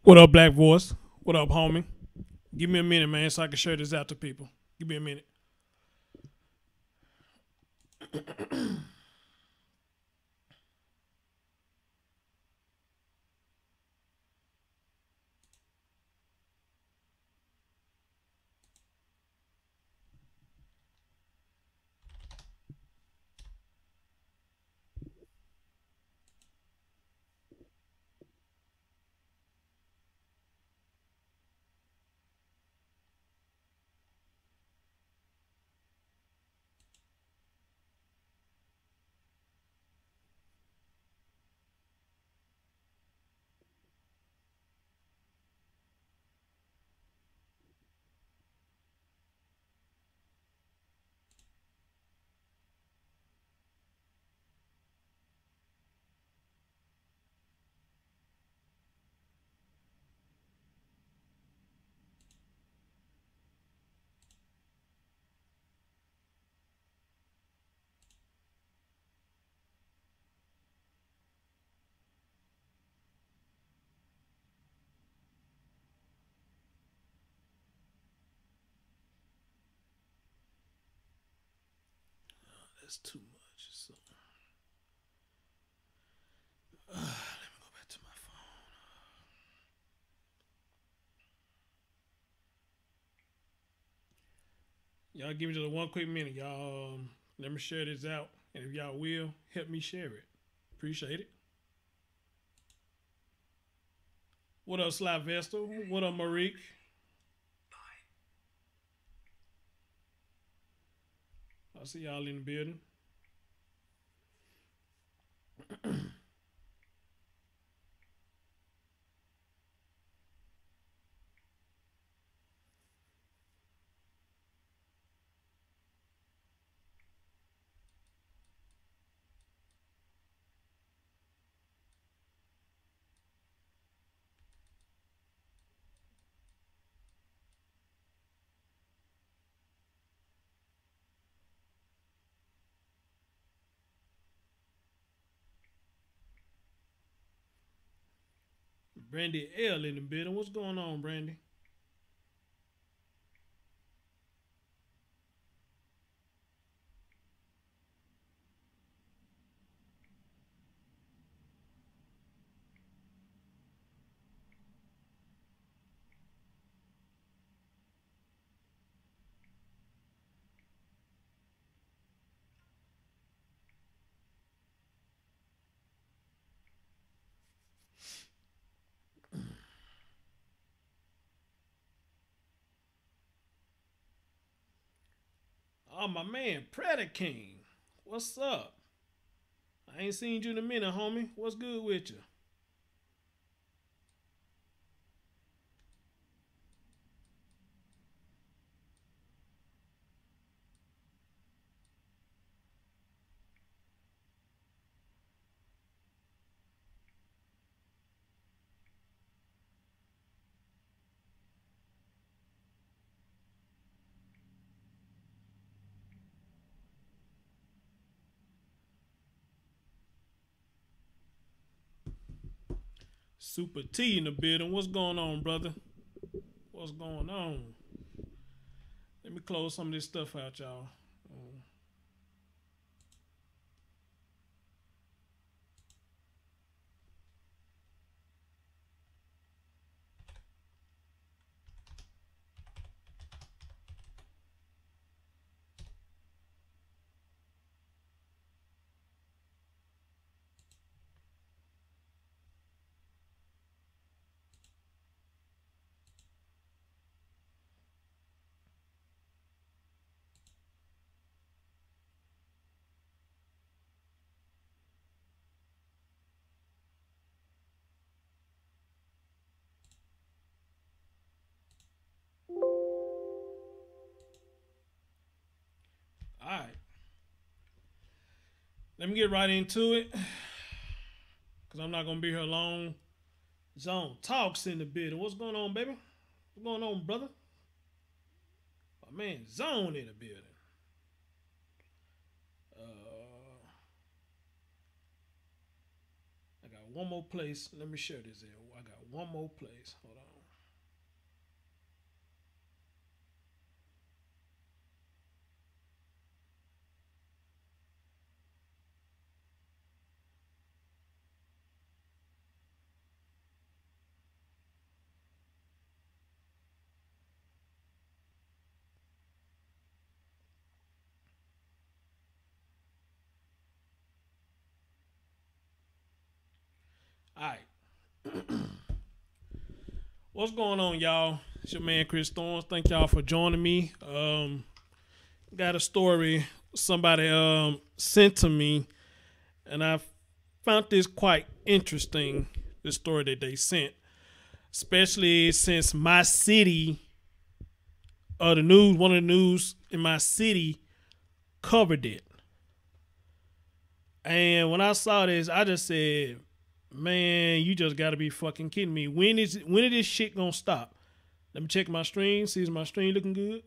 What up, Black Voice? What up, homie? Give me a minute, man, so I can share this out to people. Give me a minute. That's too much. So, let me go back to my phone. Y'all give me just one quick minute, y'all. Let me share this out, and if y'all will help me share it, appreciate it. What up, Sylvester? What up, Marique? I see y'all in the building. Brandy L in the building. What's going on, Brandy? Oh, my man, Predator King. What's up? I ain't seen you in a minute, homie. What's good with you? Super T in the building. What's going on, brother? What's going on? Let me close some of this stuff out, y'all. All right. Let me get right into it. Because I'm not going to be here long. Zone Talks in the building. What's going on, baby? What's going on, brother? My man, Zone in the building. Uh, I got got one more place. Let me share this here. I got one more place. Hold on. All right. What's going on, y'all? It's your man Chris Thorns. Thank y'all for joining me. Got a story somebody sent to me, and I found this quite interesting. The story that they sent, especially since my city, the news, one of the news in my city, covered it. And when I saw this, I just said, man, you just gotta be fucking kidding me. When is this shit gonna stop? Let me check my stream. See, is my stream looking good?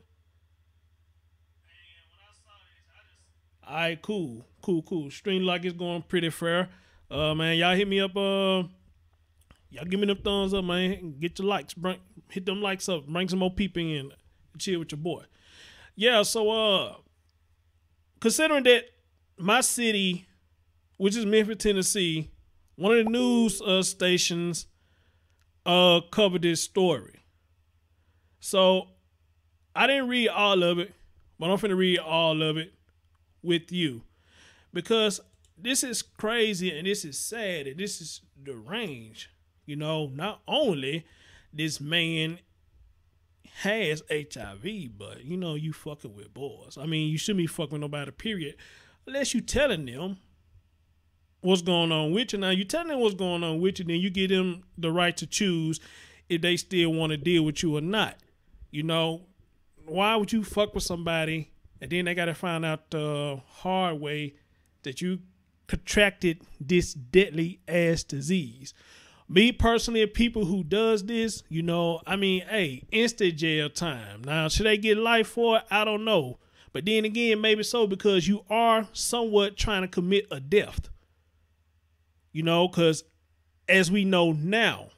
Alright, cool. Stream like it's going pretty fair. Man, y'all hit me up. Y'all give me them thumbs up, man. Get your likes. Hit them likes up. Bring some more people in. Chill with your boy. Yeah, so considering that my city, which is Memphis, Tennessee, one of the news stations covered this story. So I didn't read all of it, but I'm finna read all of it with you, because this is crazy and this is sad and this is deranged. You know, not only this man has HIV, but you know, you fucking with boys. I mean, you shouldn't be fucking with nobody, period, unless you telling them what's going on with you. Now you telling them what's going on with you, then you give them the right to choose if they still want to deal with you or not. You know, why would you fuck with somebody and then they got to find out the hard way that you contracted this deadly ass disease? Me personally, people who does this, you know, I mean, hey, instant jail time. Now, should they get life for it? I don't know. But then again, maybe so, because you are somewhat trying to commit a death. You know, because as we know now,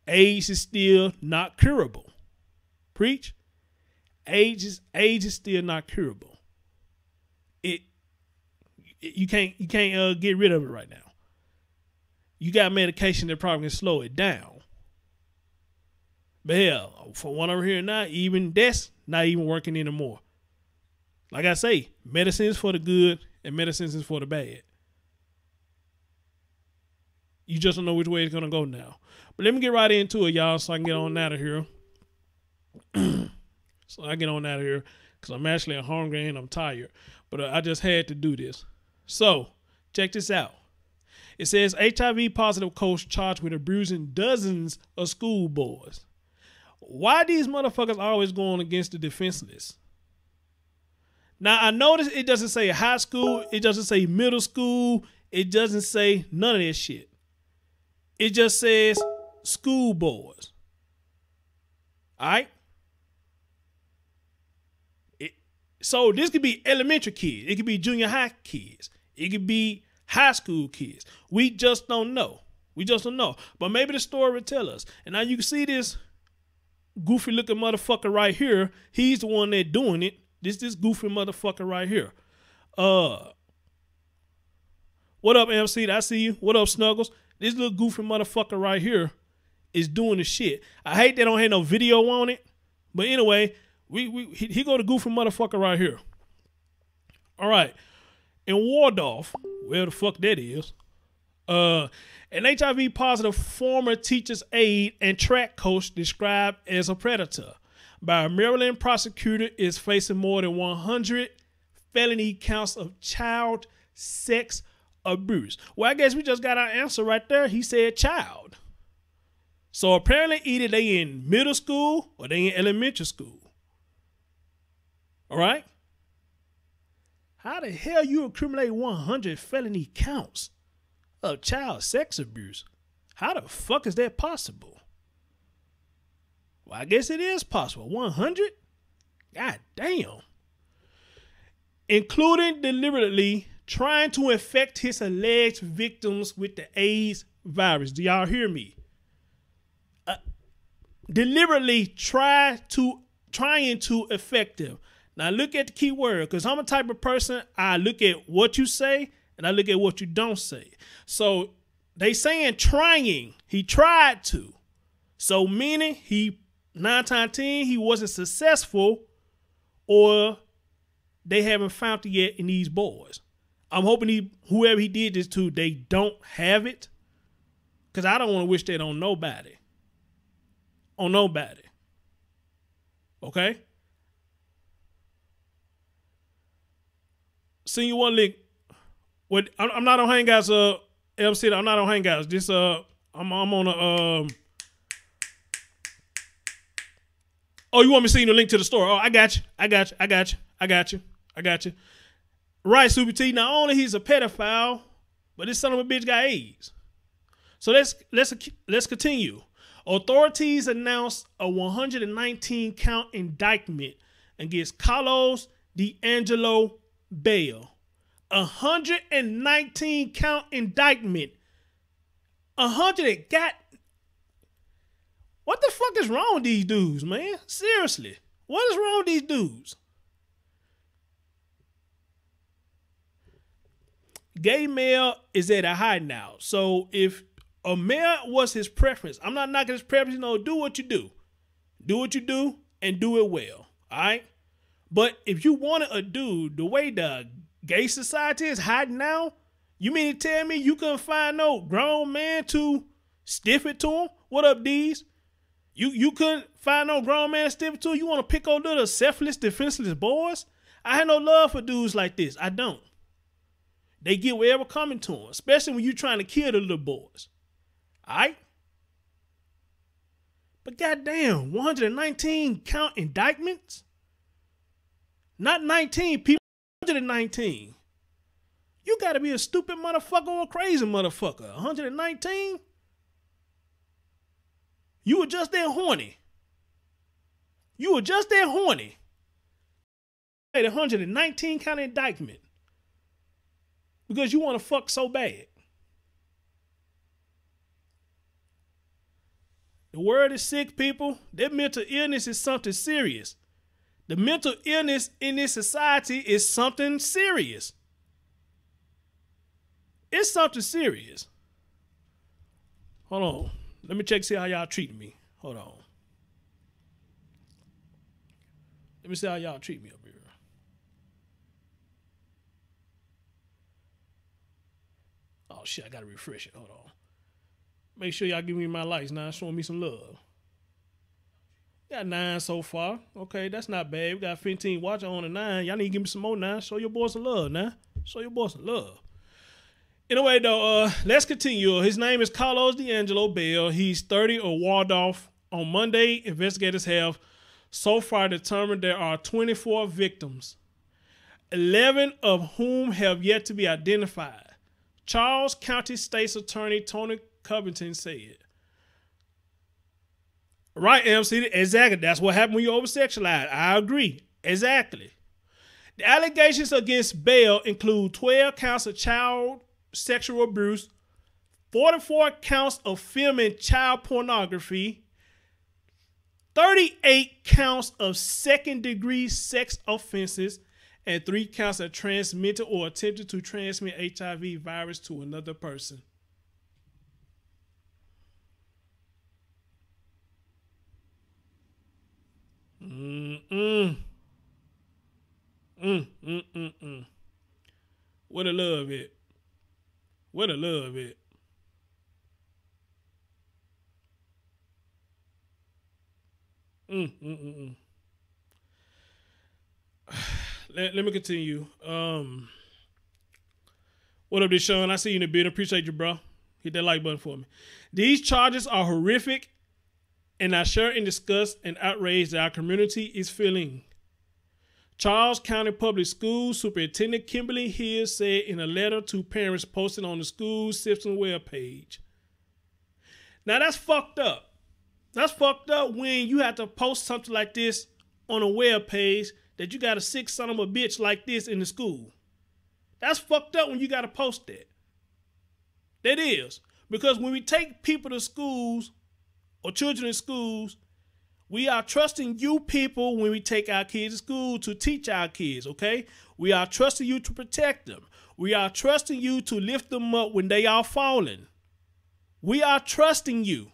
AIDS is still not curable. Preach. AIDS is still not curable. You can't get rid of it right now. You got medication that probably can slow it down. But hell, for one over here now, even that's not even working anymore. Like I say, medicine is for the good and medicine is for the bad. You just don't know which way it's gonna go now. But let me get right into it, y'all, so I can get on out of here. Because I'm actually hungry and I'm tired. But I just had to do this. So, check this out. It says HIV positive coach charged with abusing dozens of schoolboys. Why these motherfuckers always going against the defenseless? Now, I noticed it doesn't say high school. It doesn't say middle school. It doesn't say none of that shit. It just says schoolboys. All right? So this could be elementary kids. It could be junior high kids. It could be high school kids. We just don't know. But maybe the story will tell us. And now you can see this goofy looking motherfucker right here. He's the one that doing it. This goofy motherfucker right here. What up, MC? I see you. What up, Snuggles? This little goofy motherfucker right here is doing the shit. I hate they don't have no video on it. But anyway, he go to goofy motherfucker right here. All right. In Waldorf, where the fuck that is, an HIV positive former teacher's aide and track coach described as a predator by a Maryland prosecutor is facing more than 100 felony counts of child sex abuse. Well, I guess we just got our answer right there. He said child. So apparently either they in middle school or they in elementary school. All right? How the hell you accumulate 100 felony counts of child sex abuse? How the fuck is that possible? Well, I guess it is possible. 100? God damn. Including deliberately trying to infect his alleged victims with the AIDS virus. Do y'all hear me? Deliberately trying to affect them. Now look at the key word, because I'm a type of person, I look at what you say and I look at what you don't say. So they saying trying, he tried to. So meaning he 9 times 10 he wasn't successful, or they haven't found it yet in these boys. I'm hoping whoever he did this to, they don't have it, because I don't want to wish that on nobody. On nobody. Okay? Send you one link. I'm not on Hangouts, MC. I'm not on Hangouts. This I'm on a Oh, you want me to send you the link to the store? Oh, I got you. Right, Super T. Not only he's a pedophile, but this son of a bitch got AIDS. So let's continue. Authorities announced a 119 count indictment against Carlos D'Angelo Bail. 119 count indictment. 100 got. What the fuck is wrong with these dudes, man? Seriously. What is wrong with these dudes? Gay male is at a high now. So if a male was his preference, I'm not knocking his preference, you know, do what you do. Do what you do and do it well. All right? But if you wanted a dude, the way the gay society is hot now, you mean to tell me you couldn't find no grown man to stiff it to him? What up, D's? You couldn't find no grown man to stiff it to him? You want to pick on little selfless, defenseless boys? I had no love for dudes like this. I don't. They get whatever coming to them, especially when you're trying to kill the little boys. All right? But goddamn, 119 count indictments? Not 19 people, 119. You got to be a stupid motherfucker or a crazy motherfucker. 119? You were just that horny. You were just that horny. 119 count indictment. Because you want to fuck so bad. The word is sick, people. That mental illness is something serious. The mental illness in this society is something serious. It's something serious. Hold on. Let me check see how y'all treating me. Hold on. Let me see how y'all treat me up here. Oh shit, I gotta refresh it. Hold on. Make sure y'all give me my likes now, showing me some love. Got 9 so far. Okay, that's not bad. We got 15 watching on the 9. Y'all need to give me some more now. Show your boys some love now. Show your boys some love. Anyway, though, let's continue. His name is Carlos D'Angelo Bail. He's 30 of Waldorf. On Monday, investigators have so far determined there are 24 victims, 11 of whom have yet to be identified. Charles County State's Attorney Tony Covington said. Right, MC, exactly. That's what happened when you over-sexualize. I agree. Exactly. The allegations against Bail include 12 counts of child sexual abuse, 44 counts of filming child pornography, 38 counts of second-degree sex offenses, and 3 counts of transmitted or attempted to transmit HIV virus to another person. Where the love at? Where the love at? Let me continue. What up, Deshaun? I see you in the bid. Appreciate you, bro. Hit that like button for me. These charges are horrific, and I share and discuss and outrage that our community is feeling. Charles County Public Schools Superintendent Kimberly Hill said in a letter to parents posted on the school system webpage. Now that's fucked up. That's fucked up when you have to post something like this on a webpage that you got a sick son of a bitch like this in the school. That's fucked up when you got to post that. That is. Because when we take people to schools or children in schools, we are trusting you people when we take our kids to school to teach our kids, okay? We are trusting you to protect them. We are trusting you to lift them up when they are falling. We are trusting you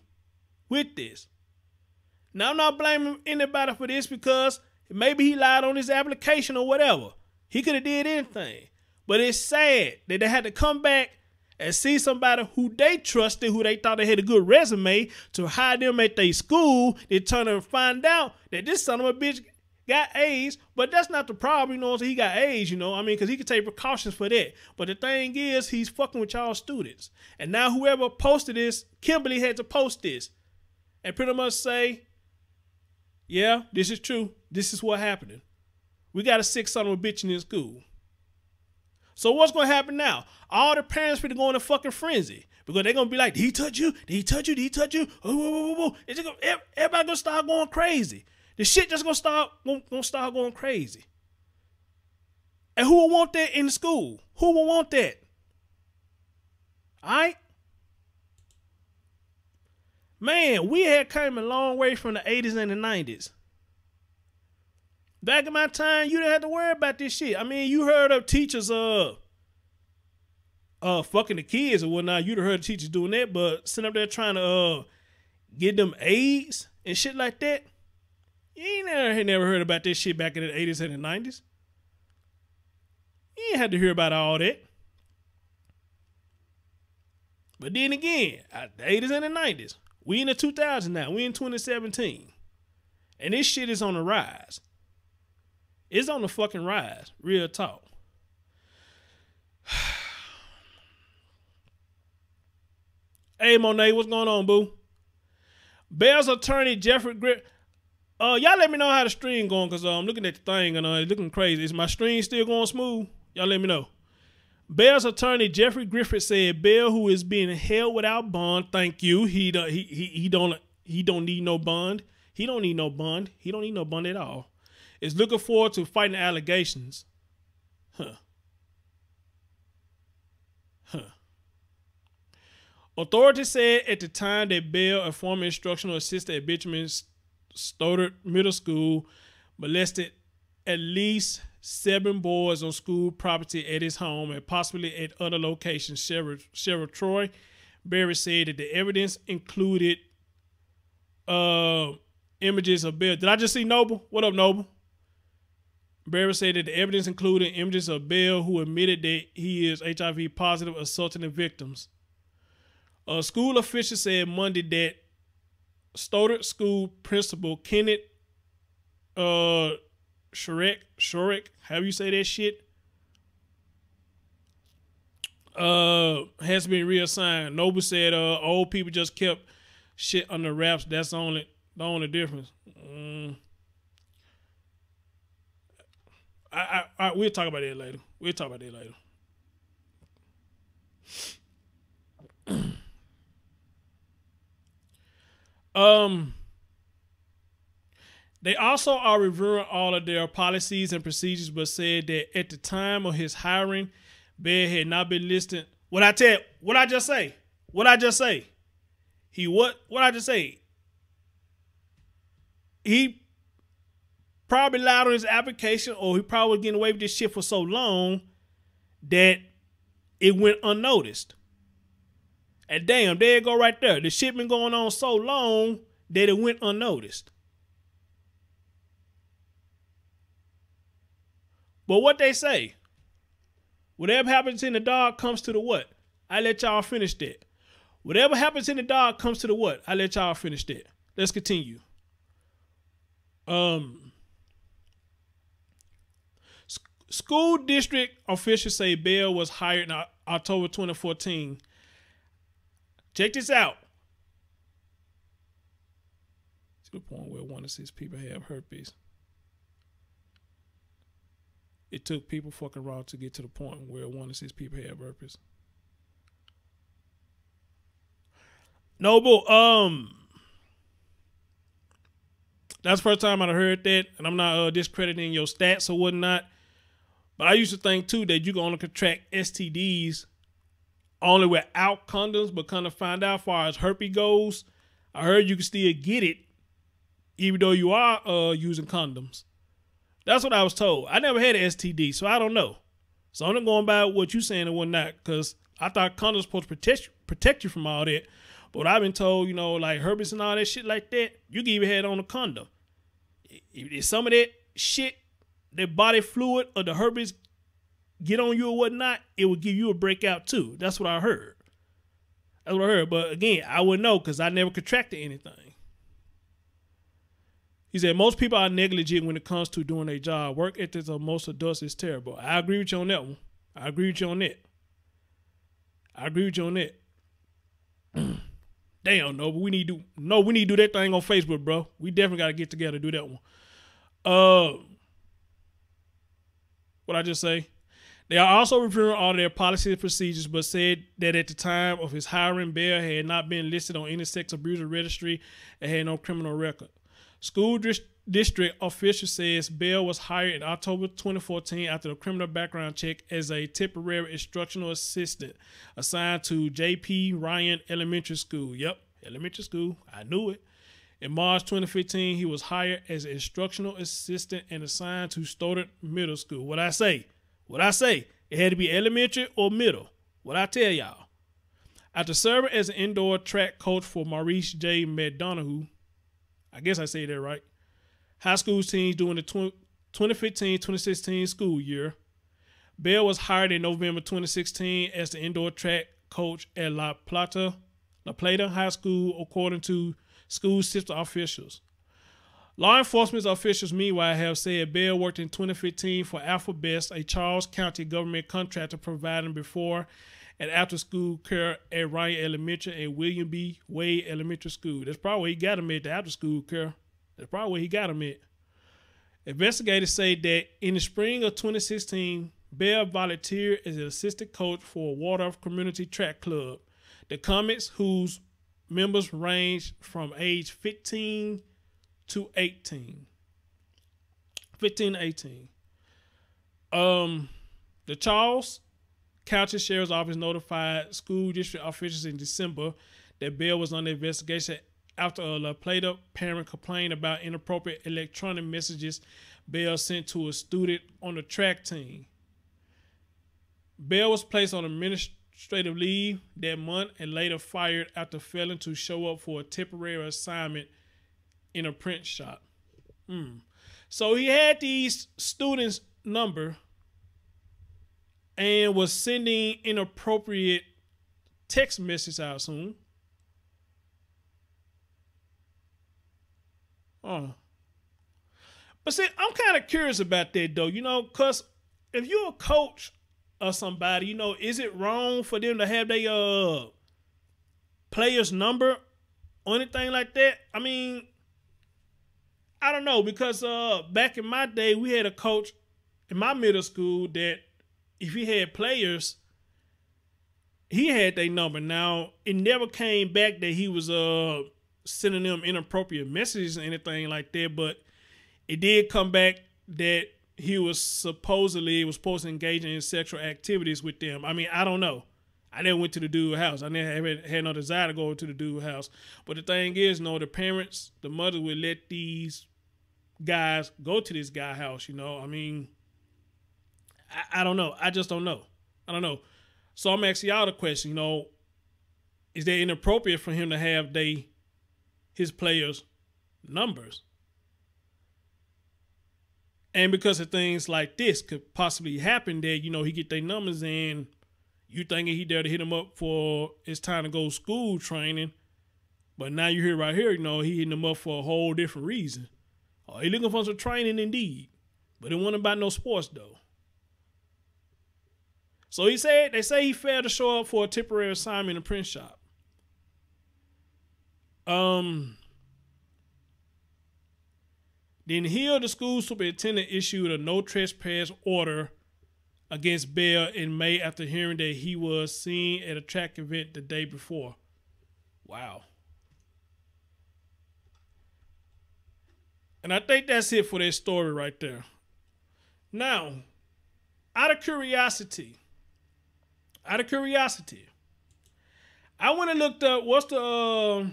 with this. Now, I'm not blaming anybody for this because maybe he lied on his application or whatever. He could have did anything. But it's sad that they had to come back and see somebody who they trusted, who they thought they had a good resume, to hire them at their school. They turn and find out that this son of a bitch got AIDS, but that's not the problem, you know, so he got AIDS, you know, I mean, because he could take precautions for that. But the thing is, he's fucking with y'all students. And now whoever posted this, Kimberly had to post this and pretty much say, yeah, this is true. This is what happened. We got a sick son of a bitch in this school. So what's going to happen now? All the parents finna go in a fucking frenzy because they're going to be like, did he touch you? Did he touch you? Did he touch you? Oh. It's just everybody going to start going crazy. The shit just going to start going crazy. And who will want that in the school? Who will want that? All right? Man, we had come a long way from the 80s and the 90s. Back in my time, you didn't have to worry about this shit. I mean, you heard of teachers fucking the kids or whatnot. You'd have heard of teachers doing that, but sitting up there trying to get them AIDS and shit like that. You ain't never heard about this shit back in the 80s and the 90s. You ain't had to hear about all that. But then again, the 80s and the 90s. We in the 2000s now. We in 2017. And this shit is on the rise. It's on the fucking rise. Real talk. Hey, Monet, what's going on, boo? Bell's attorney, Jeffrey Griff. Y'all let me know how the stream going, because I'm looking at the thing and it's looking crazy. Is my stream still going smooth? Y'all let me know. Bell's attorney, Jeffrey Griffith, said Bell, who is being held without bond, thank you. He don't need no bond. He don't need no bond. He don't need no bond at all. Is looking forward to fighting allegations. Authorities said at the time that Bell, a former instructional assistant at Benjamin Stoddard Middle School, molested at least 7 boys on school property at his home and possibly at other locations. Sheriff Troy Berry said that the evidence included images of Bell. Did I just see Noble? What up, Noble? Berry said that the evidence included images of Bell, who admitted that he is HIV positive, assaulting the victims. School officials said Monday that Stoddard School principal Kenneth Shorek, how you say that shit, has been reassigned. Noble said old people just kept shit under wraps. That's the only difference. We'll talk about that later. They also are reviewing all of their policies and procedures, but said that at the time of his hiring, Bell had not been listed. What I just say? He probably lied on his application, or he probably was getting away with this shit for so long that it went unnoticed. And damn, there it go right there. The shit been going on so long that it went unnoticed. But what they say, whatever happens in the dark comes to the what? I let y'all finish that. Whatever happens in the dark comes to the what? I let y'all finish that. Let's continue. School district officials say Bell was hired in October 2014. Check this out. To the point where 1 in 6 people have herpes. It took people fucking raw to get to the point where 1 in 6 people have herpes. Noble, that's the first time I've heard that, and I'm not discrediting your stats or whatnot, But I used to think too that you can only contract STDs only without condoms, but kind of find out as far as herpes goes, I heard you can still get it even though you are using condoms. That's what I was told. I never had an STD, so I don't know. So I'm not going by what you saying and whatnot, because I thought condoms were supposed to protect you from all that. But what I've been told, you know, like herpes and all that shit like that, you can even have it on a condom. If some of that shit, that body fluid or the herpes get on you or whatnot, it will give you a breakout too. That's what I heard. That's what I heard. But again, I wouldn't know because I never contracted anything. He said, most people are negligent when it comes to doing their job. Work ethics of most adults is terrible. I agree with you on that one. I agree with you on that. Damn, no, but we need to do that thing on Facebook, bro. We definitely got to get together to do that one. What I just say? They are also reviewing all their policies and procedures, but said that at the time of his hiring, Bell had not been listed on any sex abuser registry and had no criminal record. School district official says Bell was hired in October 2014 after a criminal background check as a temporary instructional assistant assigned to J.P. Ryan Elementary School. Yep, elementary school. I knew it. In March 2015, he was hired as an instructional assistant and assigned to Stoddard Middle School. What I say? It had to be elementary or middle. What I tell y'all? After serving as an indoor track coach for Maurice J. McDonough, I guess I say that right, high school teams during the 2015-2016 school year, Bell was hired in November 2016 as the indoor track coach at La Plata High School, according to school system officials. Law enforcement officials, meanwhile, have said Bell worked in 2015 for Alphabest, a Charles County government contractor providing before and after school care at Ryan Elementary and William B. Wade Elementary School. That's probably where he got him at, the after school care. That's probably where he got him at. Investigators say that in the spring of 2016, Bell volunteered as an assistant coach for Waldorf Community Track Club, the Comets, whose members range from age 15 to 18. 15 to 18. The Charles County Sheriff's Office notified school district officials in December that Bell was under investigation after a La Plata parent complained about inappropriate electronic messages Bell sent to a student on the track team. Bell was placed on administrative leave that month and later fired after failing to show up for a temporary assignment in a print shop. So he had these students' number and was sending inappropriate text messages out soon. But see, I'm kind of curious about that though, you know, because if you're a coach or somebody, you know, is it wrong for them to have their player's number or anything like that? I mean, I don't know, because back in my day, we had a coach in my middle school that if he had players, he had their number. Now, it never came back that he was sending them inappropriate messages or anything like that, but it did come back that he was supposed to engage in sexual activities with them. I mean, I don't know. I never went to the dude's house. I never had no desire to go to the dude's house. But the thing is, you know, the parents, the mother would let these guys go to this guy's house, you know. I mean, I don't know. I just don't know. I don't know. So I'm asking y'all the question, you know, is that inappropriate for him to have his players' numbers? And because of things like this could possibly happen that, you know, he get their numbers and you thinking he there to hit him up for it's time to go school training. But now you hear right here, you know, he hitting them up for a whole different reason. Oh, he looking for some training indeed. But it wasn't about no sports though. So they say he failed to show up for a temporary assignment in a print shop. Then Hill, the school superintendent, issued a no trespass order against Bell in May after hearing that he was seen at a track event the day before. Wow. And I think that's it for that story right there. Now, out of curiosity, I went and looked up what's the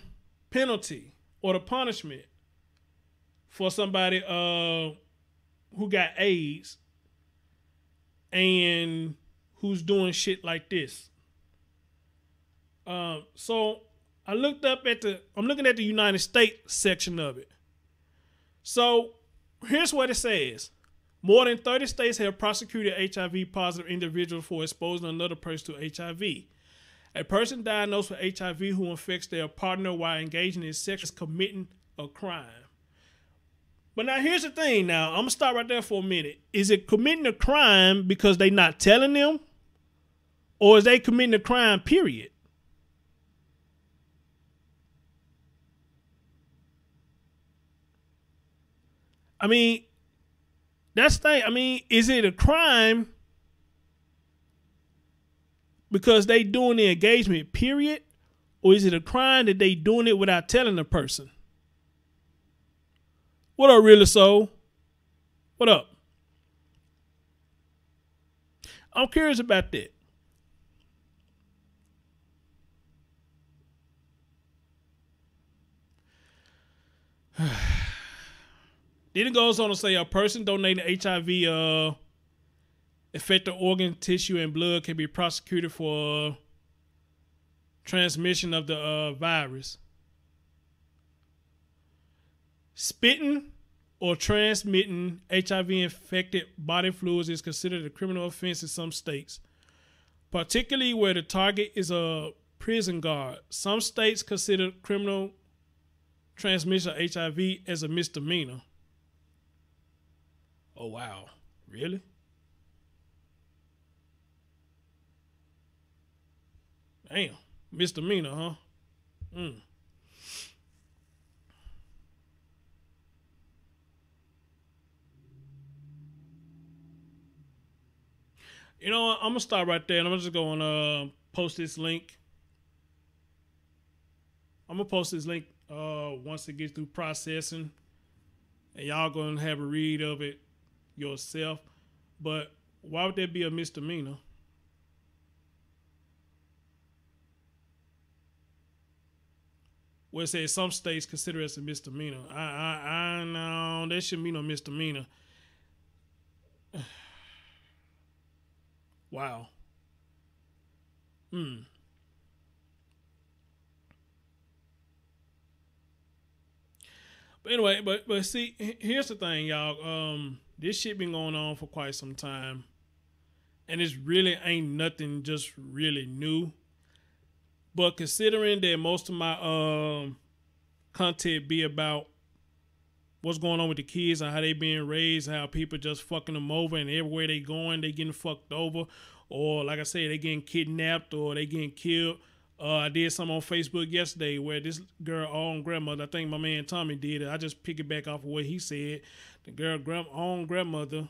penalty or the punishment for somebody who got AIDS and who's doing shit like this. So I looked up I'm looking at the United States section of it. So here's what it says. More than 30 states have prosecuted HIV positive individuals for exposing another person to HIV. A person diagnosed with HIV who infects their partner while engaging in sex is committing a crime. But now here's the thing now. I'm going to stop right there for a minute. Is it committing a crime because they not telling them? Or is they committing a crime, period? I mean, that's the thing. I mean, is it a crime because they doing the engagement, period? Or is it a crime that they doing it without telling the person? What up, Really Soul? What up? I'm curious about that. Then it goes on to say a person donating HIV affected organ, tissue, and blood can be prosecuted for transmission of the virus. Spitting or transmitting HIV-infected body fluids is considered a criminal offense in some states, particularly where the target is a prison guard. Some states consider criminal transmission of HIV as a misdemeanor. Oh, wow. Really? Damn. Misdemeanor, huh? You know what? I'm going to stop right there and I'm just going to post this link. I'm going to post this link once it gets through processing. And y'all going to have a read of it yourself. But why would that be a misdemeanor? Well, it says some states consider it as a misdemeanor. I know that shouldn't be no misdemeanor. Wow. But anyway, but see, here's the thing, y'all. This shit been going on for quite some time, and it's really ain't nothing just really new. But considering that most of my content be about what's going on with the kids and how they being raised, how people just fucking them over, and everywhere they going, they getting fucked over, or like I said, they getting kidnapped or they getting killed. I did some on Facebook yesterday where this girl own grandmother, I think my man Tommy did it. I just pick it back off of what he said. The girl own grandmother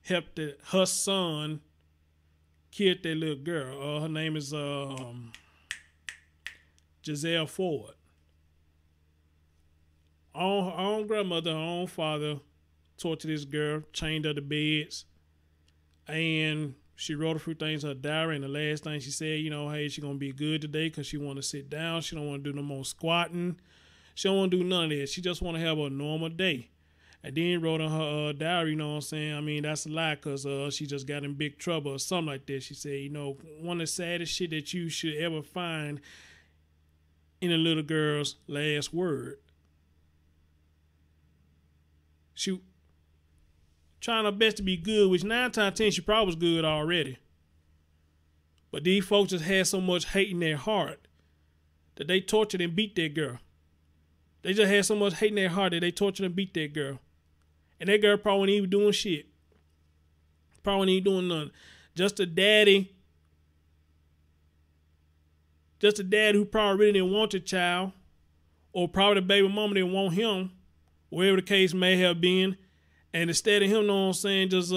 helped her son killed that little girl. Her name is Giselle Ford. Her own grandmother, her own father tortured this girl, chained her to beds, and she wrote a few things in her diary, and the last thing she said, you know, hey, she gonna be good today because she want to sit down. She don't want to do no more squatting. She don't want to do none of that. She just want to have a normal day. And then wrote in her diary, you know what I'm saying? I mean, that's a lie because she just got in big trouble or something like that. She said, you know, one of the saddest shit that you should ever find in a little girl's last word. She trying her best to be good, which 9 times 10 she probably was good already. But these folks just had so much hate in their heart that they tortured and beat that girl. They just had so much hate in their heart that they tortured and beat that girl. And that girl probably ain't even doing shit. Probably ain't doing nothing. Just a daddy who probably really didn't want the child, or probably the baby mama didn't want him, wherever the case may have been. And instead of him, know what I'm saying, just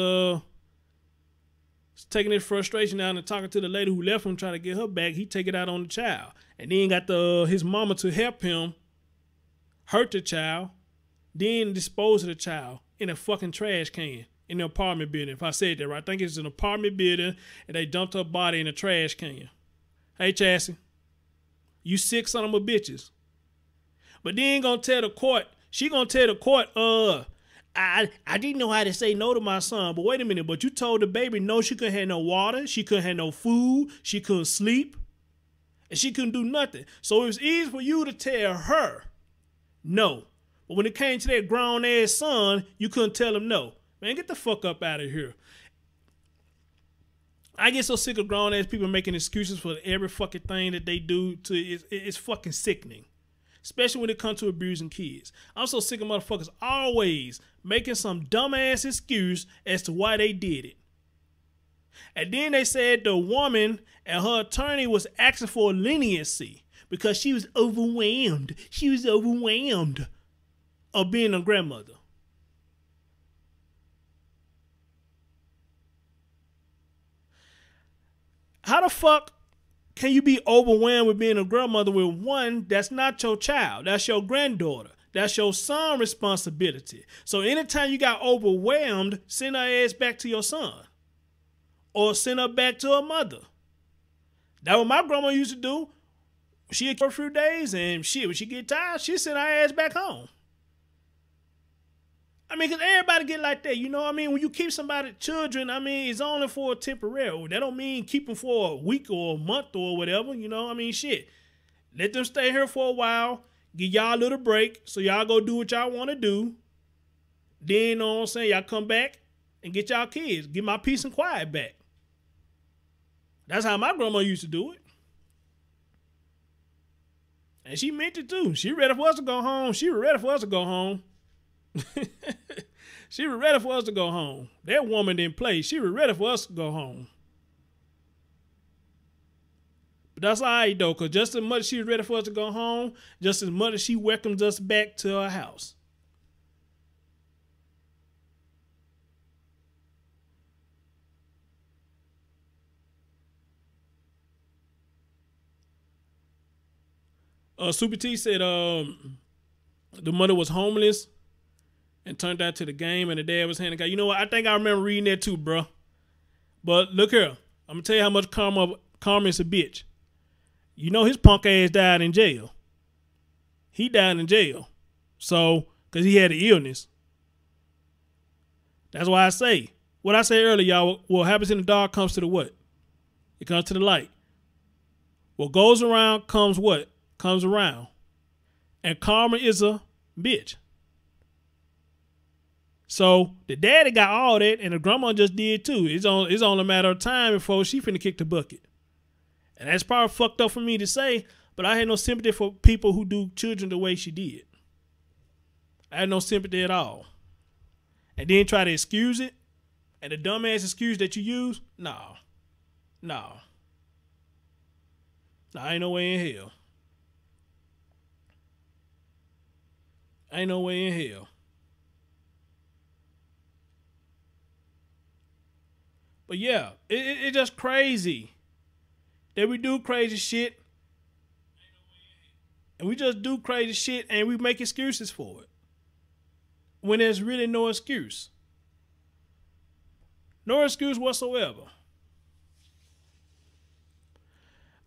taking his frustration out and talking to the lady who left him, trying to get her back, he take it out on the child. And then got his mama to help him hurt the child, then dispose of the child in a fucking trash can in the apartment building. If I said that right, I think it's an apartment building, and they dumped her body in a trash can. Hey, Chassie, you sick son of a bitches. But then gonna tell the court, she gonna tell the court, I didn't know how to say no to my son. But wait a minute, but you told the baby no, she couldn't have no water, she couldn't have no food, she couldn't sleep, and she couldn't do nothing. So it was easy for you to tell her no. But when it came to that grown ass son, you couldn't tell him no. Man, get the fuck up out of here. I get so sick of grown ass people making excuses for every fucking thing that they do. It's fucking sickening. Especially when it comes to abusing kids. I'm so sick of motherfuckers always making some dumbass excuse as to why they did it. And then they said the woman and her attorney was asking for leniency because she was overwhelmed. She was overwhelmed of being a grandmother. How the fuck can you be overwhelmed with being a grandmother with one that's not your child? That's your granddaughter. That's your son's responsibility. So anytime you got overwhelmed, send her ass back to your son. Or send her back to her mother. That's what my grandma used to do. She'd work a few days and shit, when she get tired, she'd send her ass back home. I mean, because everybody get like that, you know what I mean? When you keep somebody, children, I mean, it's only for a temporary. That don't mean keep them for a week or a month or whatever, you know what I mean? Shit. Let them stay here for a while, give y'all a little break, so y'all go do what y'all want to do. Then, you know what I'm saying, y'all come back and get y'all kids. Get my peace and quiet back. That's how my grandma used to do it. And she meant it too. She ready for us to go home. She was ready for us to go home. She was ready for us to go home. That woman didn't play. She was ready for us to go home. But that's all right, though, because just as much as she was ready for us to go home, just as much as she welcomes us back to her house. Super T said the mother was homeless and turned out to the game, and the dad was handicapped. You know what? I think I remember reading that too, bro. But look here. I'm going to tell you how much Karma is a bitch. You know his punk ass died in jail. He died in jail. So, because he had an illness. That's why I say, what I said earlier, y'all, what happens in the dark comes to the what? It comes to the light. What goes around comes what? Comes around. And Karma is a bitch. So the daddy got all that, and the grandma just did too. It's only a matter of time before she finna kick the bucket. And that's probably fucked up for me to say, but I had no sympathy for people who do children the way she did. I had no sympathy at all. And then try to excuse it, and the dumbass excuse that you use, no. Ain't no way in hell. Ain't no way in hell. But yeah, it's just crazy that we do crazy shit. And we just do crazy shit and we make excuses for it. When there's really no excuse. No excuse whatsoever.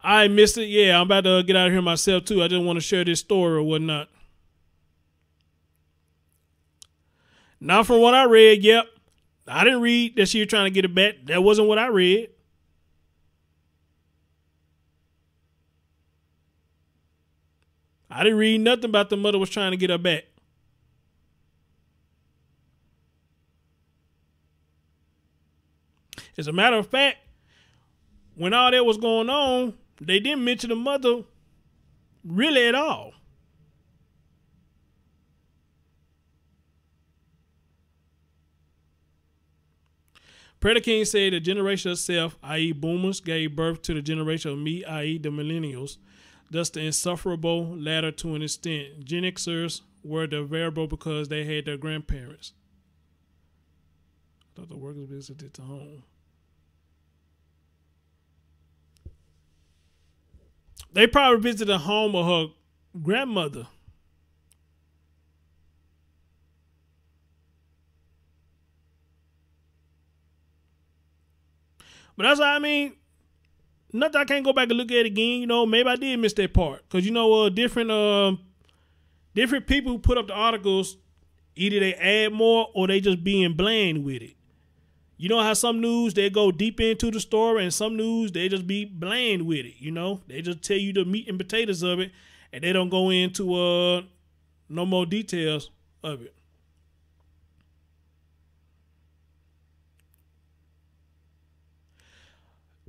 I missed it. Yeah, I'm about to get out of here myself too. I just want to share this story or whatnot. Now from what I read, yep. I didn't read that she was trying to get it back. That wasn't what I read. I didn't read nothing about the mother was trying to get her back. As a matter of fact, when all that was going on, they didn't mention the mother really at all. Predator King said the generation of self, i.e. boomers, gave birth to the generation of me, i.e. the millennials. Thus the insufferable latter to an extent. Gen Xers were the variable because they had their grandparents. I thought the workers visited the home. They probably visited the home of her grandmother. But that's what I mean. Nothing I can't go back and look at it again. You know, maybe I did miss that part. Because, you know, different people who put up the articles, either they add more or they just being bland with it. You know how some news, they go deep into the story, and some news, they just be bland with it, you know? They just tell you the meat and potatoes of it, and they don't go into no more details of it.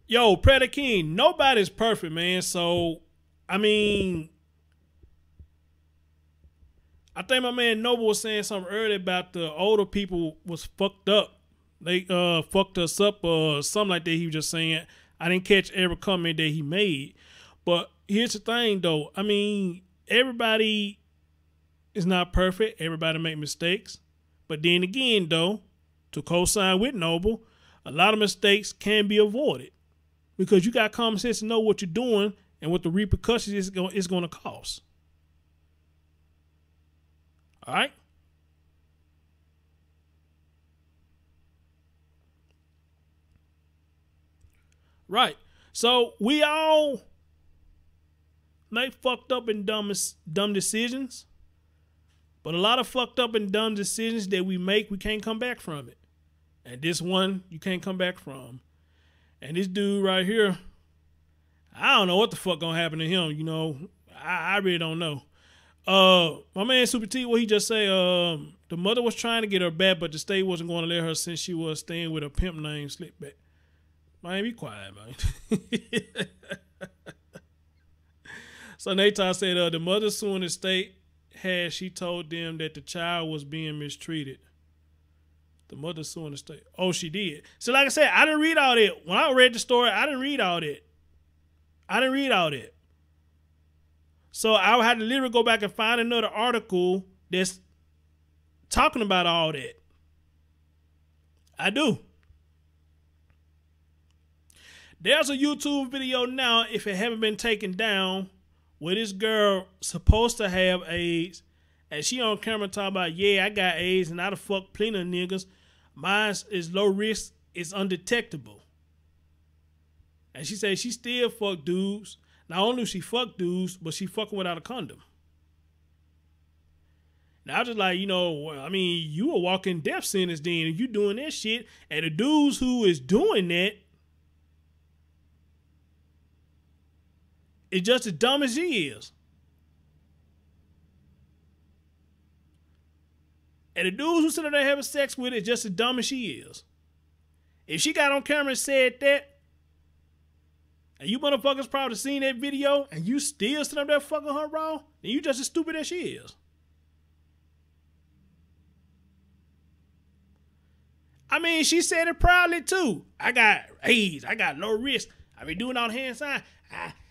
Yo, Predator King, nobody's perfect, man. So, I mean, I think my man Noble was saying something earlier about the older people was fucked up. They fucked us up or something like that. He was just saying. I didn't catch every comment that he made. But here's the thing, though. I mean, everybody is not perfect. Everybody make mistakes. But then again, though, to co-sign with Noble, a lot of mistakes can be avoided. Because you got common sense to know what you're doing and what the repercussions is going to cost. All right? Right. So we all make fucked up and dumb decisions. But a lot of fucked up and dumb decisions that we make, we can't come back from it. And this one, you can't come back from. And this dude right here, I don't know what the fuck gonna happen to him. You know, I really don't know. My man Super T, what he just say? The mother was trying to get her back, but the state wasn't going to let her since she was staying with a pimp named Slickback. Man, be quiet, man. So Nathan said, the mother suing the state had she told them that the child was being mistreated. The mother suing the state. Oh, she did. So like I said, I didn't read all that. When I read the story, I didn't read all that. So I would have to literally go back and find another article that's talking about all that. I do. There's a YouTube video now, if it haven't been taken down, where this girl supposed to have AIDS, and she on camera talking about, yeah, I got AIDS, and I done fucked plenty of niggas. Mine is low risk, it's undetectable. And she said she still fuck dudes. Not only she fuck dudes, but she fucking without a condom. Now I just like, you know, I mean, you a walking death sentence then if you doing that shit. And the dudes who is doing that is just as dumb as she is. And the dudes who sit there having sex with it is just as dumb as she is. If she got on camera and said that, and you motherfuckers probably seen that video, and you still sit up there fucking her raw, then you just as stupid as she is. I mean, she said it proudly too. I got AIDS. I got low risk. I be doing all the hand sign.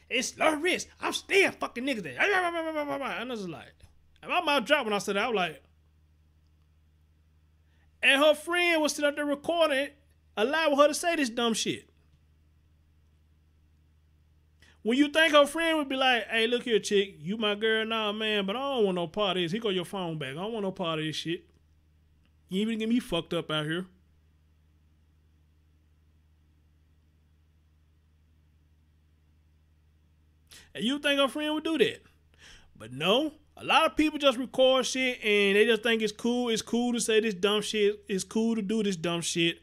It's low risk. I'm still fucking niggas. And I was like, and my mouth dropped when I said that. I was like, and her friend was sitting up there recording it, allowing her to say this dumb shit. When you think her friend would be like, hey, look here, chick, you my girl now, man, but I don't want no part of this. Here go your phone back. I don't want no part of this shit. You even get me fucked up out here. And you think her friend would do that. But no, a lot of people just record shit and they just think it's cool. It's cool to say this dumb shit. It's cool to do this dumb shit.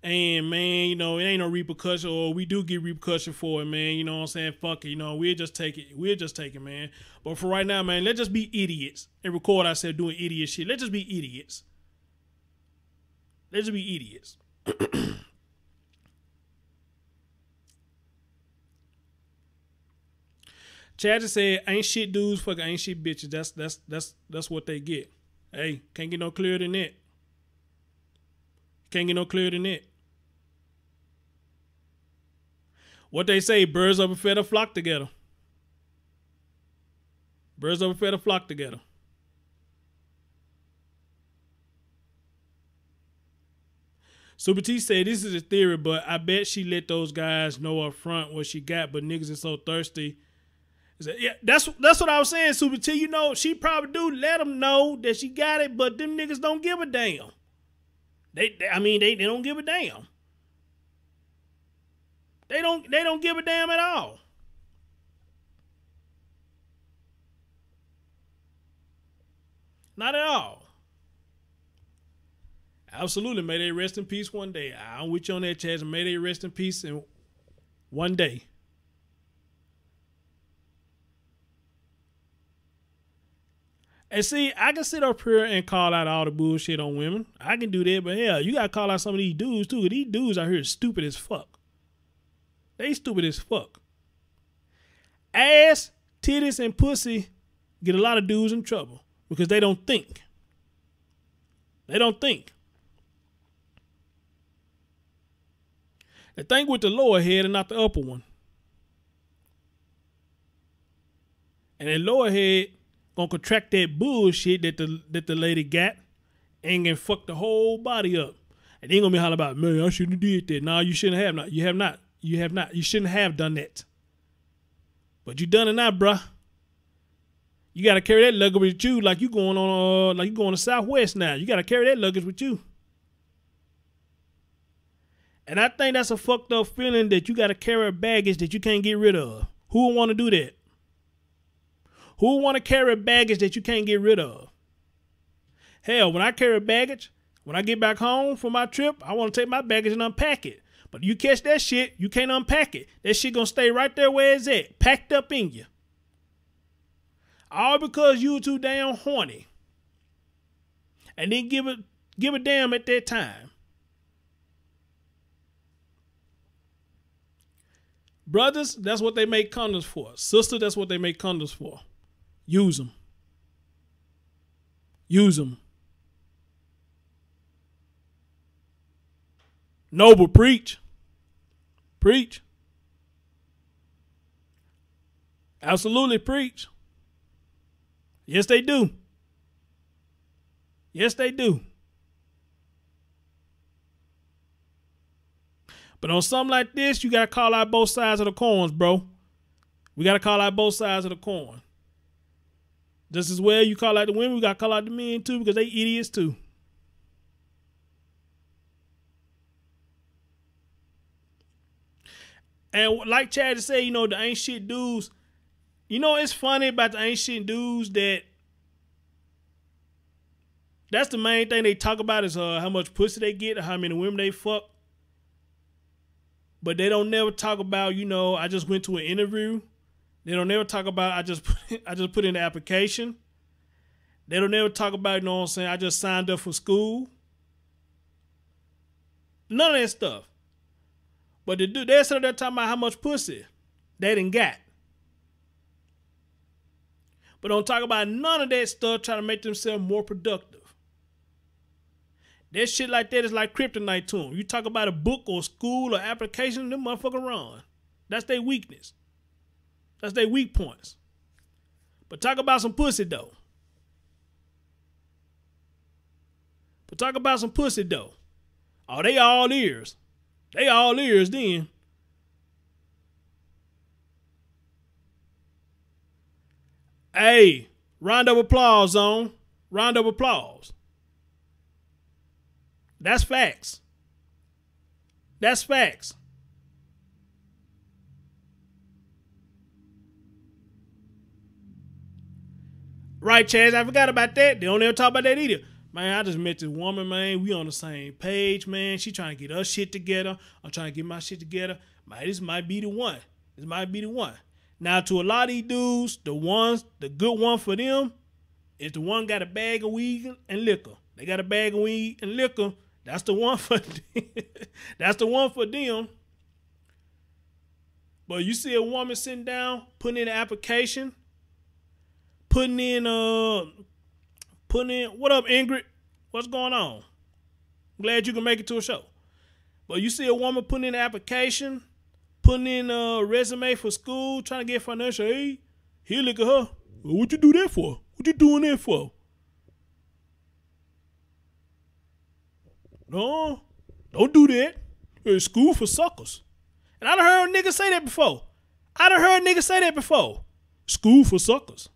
And, man, you know, it ain't no repercussion, or we do get repercussion for it, man. You know what I'm saying? Fuck it. You know, we'll just take it. We'll just take it, man. But for right now, man, let's just be idiots and record ourselves doing idiot shit. Let's just be idiots. Let's just be idiots. Chad just said, ain't shit dudes, fucking ain't shit bitches. That's what they get. Hey, can't get no clearer than that. Can't get no clearer than that. What they say, birds of a feather flock together. Birds of a feather flock together. Super T said, this is a theory, but I bet she let those guys know up front what she got, but niggas is so thirsty. Yeah, that's what I was saying, Super T. You know, she probably do let them know that she got it, but them niggas don't give a damn. They don't give a damn. They don't give a damn at all. Not at all. Absolutely. May they rest in peace one day. I'm with you on that, Chaz. May they rest in peace in one day. And see, I can sit up here and call out all the bullshit on women. I can do that, but hell, you gotta call out some of these dudes too. These dudes out here stupid as fuck. They stupid as fuck. Ass, titties, and pussy get a lot of dudes in trouble because they don't think. They don't think. They think with the lower head and not the upper one. And that lower head gonna contract that bullshit that the lady got and can fuck the whole body up. And they ain't gonna be hollering about, man, I shouldn't have did that. No, you shouldn't have not. You have not. You have not. You shouldn't have done that. But you done it now, bruh. You gotta carry that luggage with you like you going on like you going to Southwest now. You gotta carry that luggage with you. And I think that's a fucked up feeling that you gotta carry baggage that you can't get rid of. Who would want to do that? Who would want to carry baggage that you can't get rid of? Hell, when I carry baggage, when I get back home from my trip, I want to take my baggage and unpack it. But you catch that shit, you can't unpack it. That shit gonna stay right there where it's at, packed up in you. All because you were too damn horny. And didn't give a damn at that time. Brothers, that's what they make condoms for. Sister, that's what they make condoms for. Use them. Use them. Noble, preach. Preach. Absolutely preach. Yes, they do. Yes, they do. But on something like this, you got to call out both sides of the coins, bro. We got to call out both sides of the coin. Just as well you call out the women, we got to call out the men too because they idiots too. And like Chad said, you know, the ain't shit dudes. You know, it's funny about the ain't shit dudes that's the main thing they talk about is how much pussy they get or how many women they fuck. But they don't never talk about, you know, I just went to an interview. They don't never talk about I just put in the application. They don't never talk about, you know what I'm saying, I just signed up for school. None of that stuff. But they're sitting there talking about how much pussy they done got. But don't talk about none of that stuff trying to make themselves more productive. That shit like that is like kryptonite to them. You talk about a book or school or application, them motherfuckers run. That's their weakness. That's their weak points. But talk about some pussy though. Oh, they all ears. They all ears then. Hey, round of applause, zone. Round of applause. That's facts. That's facts. Right, Chaz, I forgot about that. They don't ever talk about that either. Man, I just met this woman, man. We on the same page, man. She trying to get her shit together. I'm trying to get my shit together. Man, this might be the one. This might be the one. Now, to a lot of these dudes, the good one for them is the one got a bag of weed and liquor. They got a bag of weed and liquor. That's the one for them. That's the one for them. But you see a woman sitting down, putting in an application, putting in, what up, Ingrid? What's going on? Glad you can make it to a show. But you see a woman putting in an application, putting in a resume for school, trying to get financial aid. He look at her. Well, what you do that for? What you doing that for? No, don't do that. It's school for suckers. And I done heard niggas say that before. School for suckers.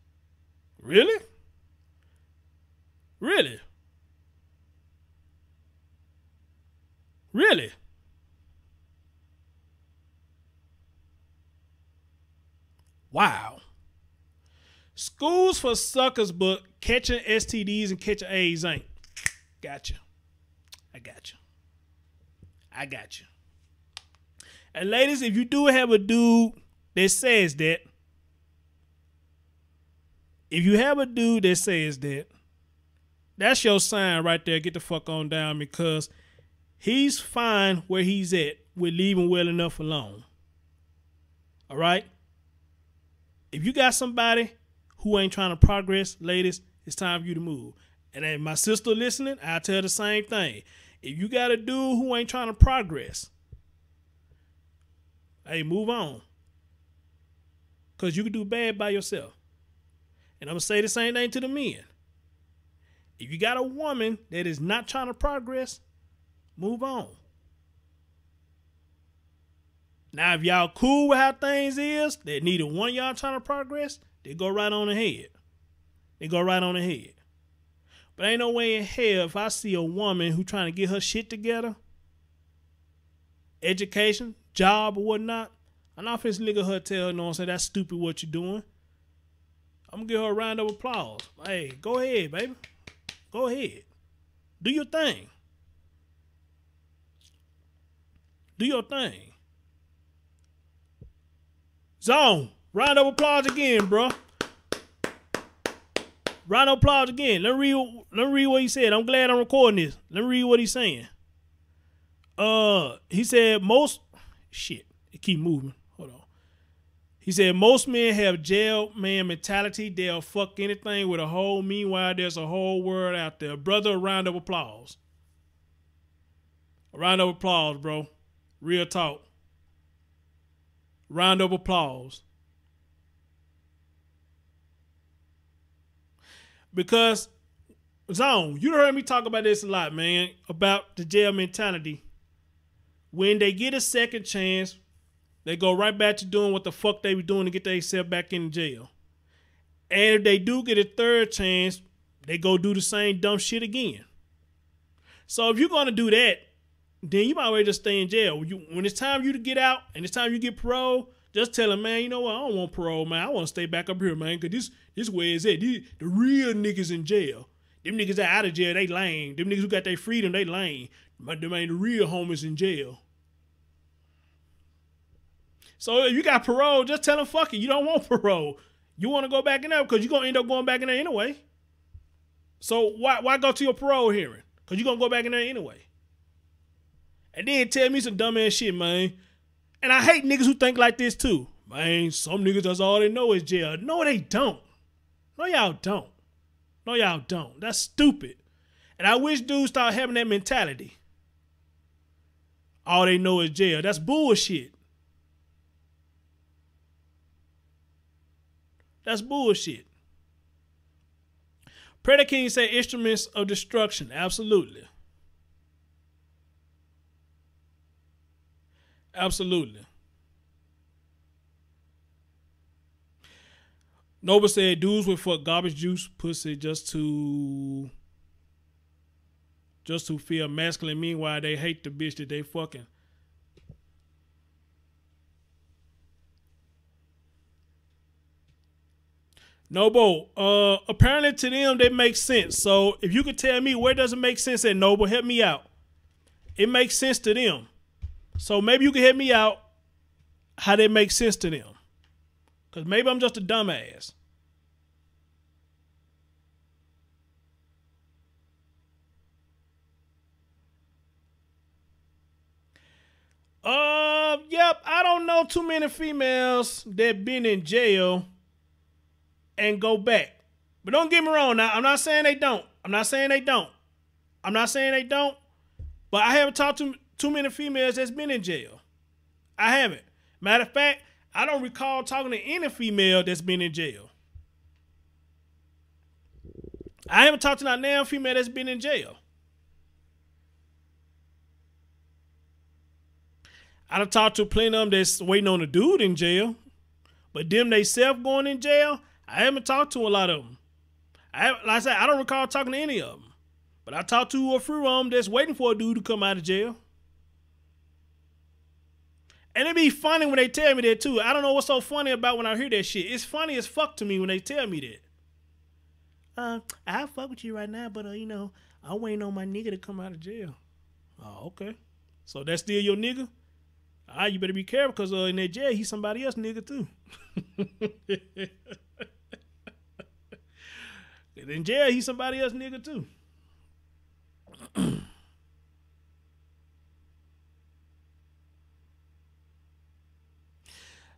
Really? Really? Really? Wow. Schools for suckers, but catching STDs and catching AIDS ain't. Gotcha. I got you. I got you. And ladies, if you do have a dude that says that, that's your sign right there. Get the fuck on down, because he's fine where he's at with leaving well enough alone. All right? If you got somebody who ain't trying to progress, ladies, it's time for you to move. And then my sister listening, I tell her the same thing. If you got a dude who ain't trying to progress, hey, move on. Because you can do bad by yourself. And I'm going to say the same thing to the men. If you got a woman that is not trying to progress, move on. Now, if y'all cool with how things is, that neither one of y'all trying to progress, they go right on ahead. But ain't no way in hell if I see a woman who trying to get her shit together, education, job, or whatnot, I'm not finna nigga her tell her, you know what I'm saying, that's stupid what you doing. I'm gonna give her a round of applause. Hey, go ahead, baby. Go ahead. Do your thing. Do your thing. Zone, round of applause again, bro. Round of applause again. Let me read what he said. I'm glad I'm recording this. Let me read what he's saying. He said most shit. It keep moving. Hold on. He said most men have jail man mentality. They'll fuck anything with a hole. Meanwhile, there's a whole world out there. Brother, a round of applause. A round of applause, bro. Real talk. Round of applause. Because, Zone, you heard me talk about this a lot, man, about the jail mentality. When they get a second chance, they go right back to doing what the fuck they were doing to get themselves back in jail. And if they do get a third chance, they go do the same dumb shit again. So if you're going to do that, then you might as well just stay in jail. When it's time for you to get out and it's time you get parole, just tell them, man, you know what? I don't want parole, man. I want to stay back up here, man, because this way is it. The real niggas in jail. Them niggas that out of jail, they lame. Them niggas who got their freedom, they lame. But them ain't the real homies in jail. So if you got parole, just tell them, fuck it. You don't want parole. You want to go back in there because you're going to end up going back in there anyway. So why go to your parole hearing? Because you're going to go back in there anyway. And then tell me some dumb ass shit, man. And I hate niggas who think like this too. Man, some niggas, that's all they know is jail. No, they don't. No, y'all don't. No, y'all don't. That's stupid. And I wish dudes start having that mentality. All they know is jail. That's bullshit. That's bullshit. Predator King said instruments of destruction. Absolutely. Absolutely. Nova said dudes would fuck garbage juice pussy just to feel masculine. Meanwhile, they hate the bitch that they fucking. Noble, apparently to them that makes sense. So if you could tell me where does it make sense at Noble, help me out. It makes sense to them. So maybe you can help me out how that makes sense to them. Because maybe I'm just a dumbass. Yep, I don't know too many females that been in jail and go back. But don't get me wrong now. I'm not saying they don't. But I haven't talked to too many females that's been in jail. I haven't. Matter of fact, I don't recall talking to any female that's been in jail. I haven't talked to that damn female that's been in jail. I done talked to plenty of them that's waiting on a dude in jail. But them they self going in jail, I haven't talked to a lot of them. Like I said, I don't recall talking to any of them. But I talked to a few of them that's waiting for a dude to come out of jail. And it be funny when they tell me that too. I don't know what's so funny about when I hear that shit. It's funny as fuck to me when they tell me that. I'll fuck with you right now, but you know, I'm waiting on my nigga to come out of jail. Oh, okay. So that's still your nigga? You better be careful because in that jail, he's somebody else nigga too. In jail, he's somebody else nigga too.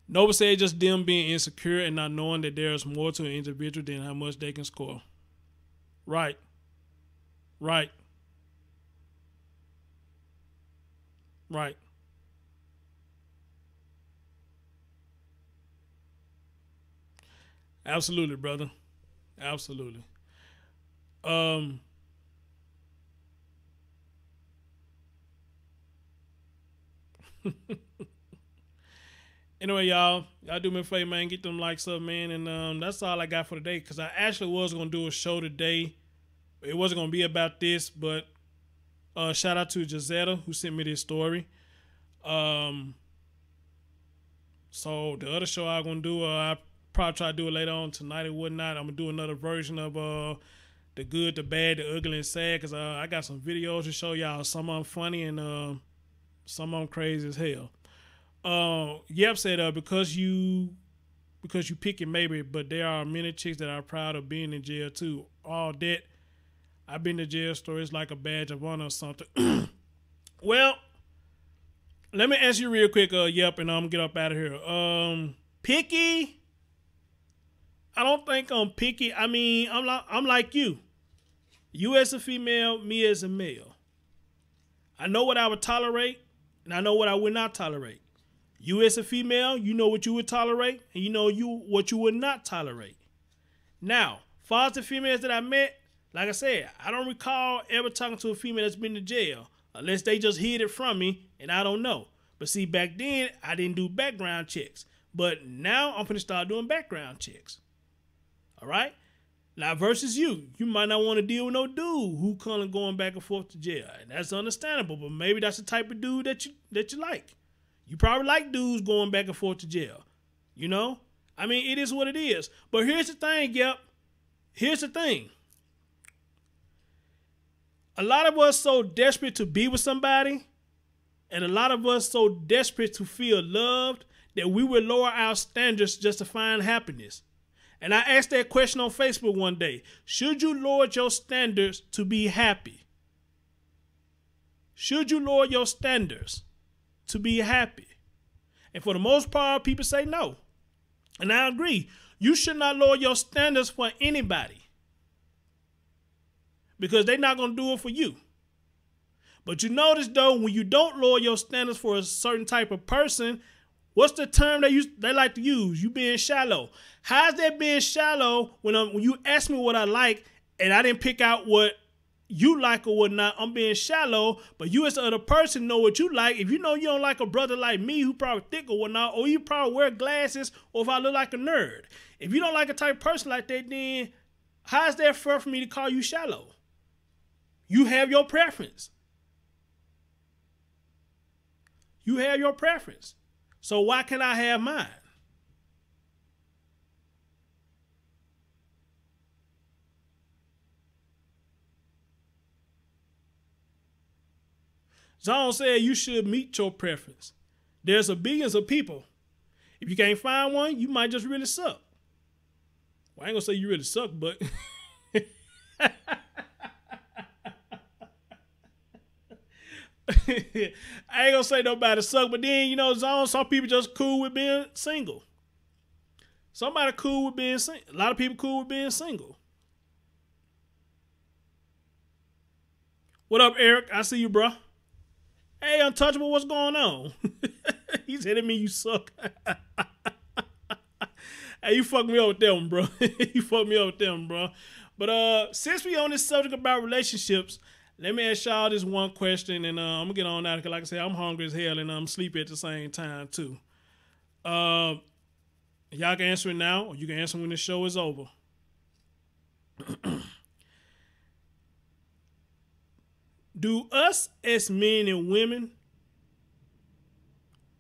Nova said just them being insecure and not knowing that there's more to an individual than how much they can score. Right. Right. Right. Absolutely, brother. Absolutely. Anyway, y'all do me a favor, man. Get them likes up, man. And that's all I got for today. Because I actually was going to do a show today. It wasn't going to be about this, but shout out to Gisetta who sent me this story. So the other show I'm going to do, I probably try to do it later on tonight or whatnot. I'm going to do another version of the good, the bad, the ugly, and sad. Because I got some videos to show y'all. Some of them funny and some of them crazy as hell. Yep said because you pick it maybe, but there are many chicks that are proud of being in jail too. All that I've been to jail story is like a badge of honor or something. Well, let me answer you real quick, yep, and I'm gonna get up out of here. Picky? I don't think I'm picky. I mean, I'm like you. You as a female, me as a male. I know what I would tolerate, and I know what I would not tolerate. You as a female, you know what you would tolerate, and you know what you would not tolerate. Now, far as the females that I met, like I said, I don't recall ever talking to a female that's been to jail, unless they just hid it from me, and I don't know. But see, back then, I didn't do background checks. But now, I'm going to start doing background checks. All right? Now, versus you might not want to deal with no dude who kind of going back and forth to jail. And that's understandable, but maybe that's the type of dude that you like. You probably like dudes going back and forth to jail. You know? I mean, it is what it is. But here's the thing, yep. Here's the thing. A lot of us so desperate to be with somebody, and a lot of us so desperate to feel loved, that we will lower our standards just to find happiness. And I asked that question on Facebook one day. Should you lower your standards to be happy? Should you lower your standards to be happy? And for the most part, people say no. And I agree. You should not lower your standards for anybody, because they're not going to do it for you. But you notice, though, when you don't lower your standards for a certain type of person, what's the term they like to use? You being shallow. How's that being shallow when you ask me what I like and I didn't pick out what you like or whatnot? I'm being shallow, but you as the other person know what you like. If you know you don't like a brother like me who probably thick or whatnot, or you probably wear glasses, or if I look like a nerd. If you don't like a type of person like that, then how's that fair for me to call you shallow? You have your preference. You have your preference. So why can't I have mine? Zone said you should meet your preference. There's a billions of people. If you can't find one, you might just really suck. Well, I ain't gonna say you really suck, but I ain't gonna say nobody suck, but then, you know, Zone, some people just cool with being single. Somebody cool with being single. A lot of people cool with being single. What up, Eric? I see you, bro. Hey, Untouchable, what's going on? He said, it mean you suck. Hey, you fucked me up with them, bro. You fucked me up with them, bro. But since we on this subject about relationships, let me ask y'all this one question, and I'm gonna get on out because, like I said, I'm hungry as hell and I'm sleepy at the same time too. Y'all can answer it now, or you can answer when the show is over. Do us as men and women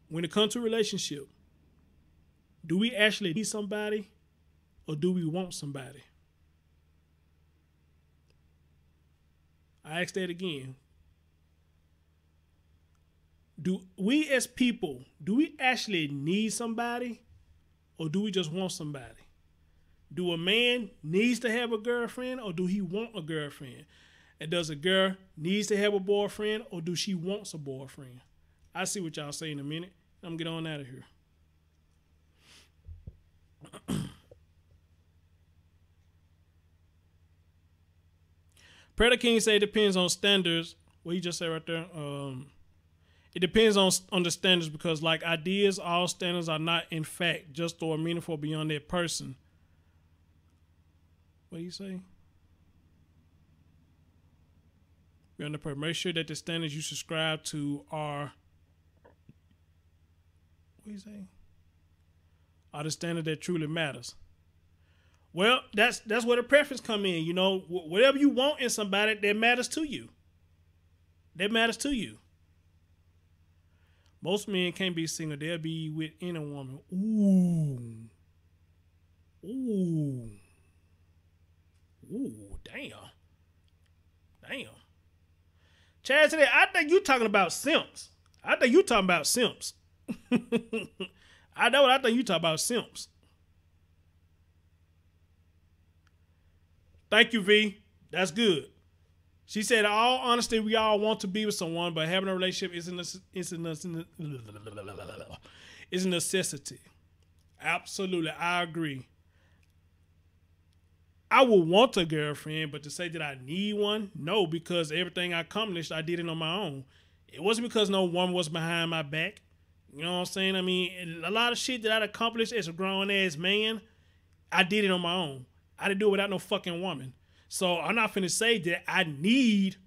when it comes to a relationship, do we actually need somebody or do we want somebody? I ask that again. Do we as people, do we actually need somebody or do we just want somebody? Do a man needs to have a girlfriend or do he want a girlfriend? And does a girl needs to have a boyfriend or do she wants a boyfriend? I see what y'all say in a minute. I'm gonna get on out of here. Predator King say it depends on standards. What he just said right there. It depends on the standards because like ideas, all standards are not in fact just or meaningful beyond that person. What do you say? Beyond the person. Make sure that the standards you subscribe to are what do you say? Are the standard that truly matters. Well, that's where the preference come in. You know, whatever you want in somebody, that matters to you. That matters to you. Most men can't be single. They'll be with any woman. Ooh. Ooh. Ooh, damn. Damn. Chad today, I think you talking about simps. I think you talking about simps. I know what I think you talking about simps. Thank you, V. That's good. She said, in all honesty, we all want to be with someone, but having a relationship is a necessity. Absolutely, I agree. I would want a girlfriend, but to say that I need one, no, because everything I accomplished, I did it on my own. It wasn't because no woman was behind my back. You know what I'm saying? I mean, a lot of shit that I'd accomplished as a grown-ass man, I did it on my own. I didn't do it without no fucking woman. So I'm not finna say that I need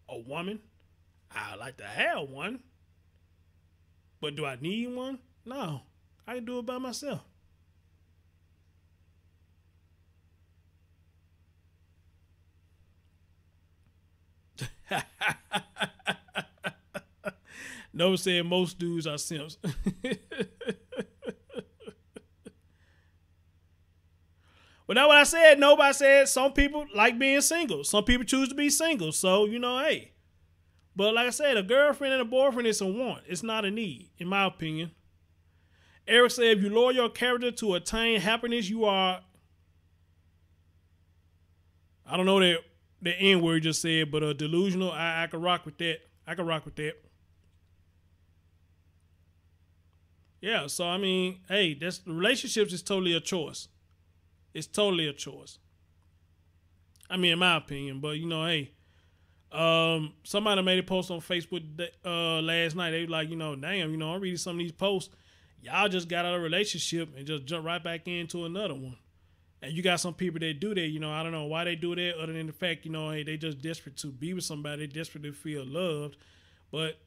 a woman. I like to have one. But do I need one? No. I can do it by myself. No said most dudes are simps. Well, that's what I said. Nobody said some people like being single. Some people choose to be single. So, you know, hey. But like I said, a girlfriend and a boyfriend is a want. It's not a need, in my opinion. Eric said, if you lower your character to attain happiness, you are... I don't know the N word just said, but delusional. I can rock with that. I can rock with that. Yeah, so I mean, hey, relationships is totally a choice. It's totally a choice. I mean, in my opinion, but you know, hey, somebody made a post on Facebook last night. They were like, you know, damn, you know, I'm reading some of these posts. Y'all just got out of a relationship and just jump right back into another one. And you got some people that do that, you know, I don't know why they do that other than the fact, you know, hey, they just desperate to be with somebody, they desperate to feel loved. But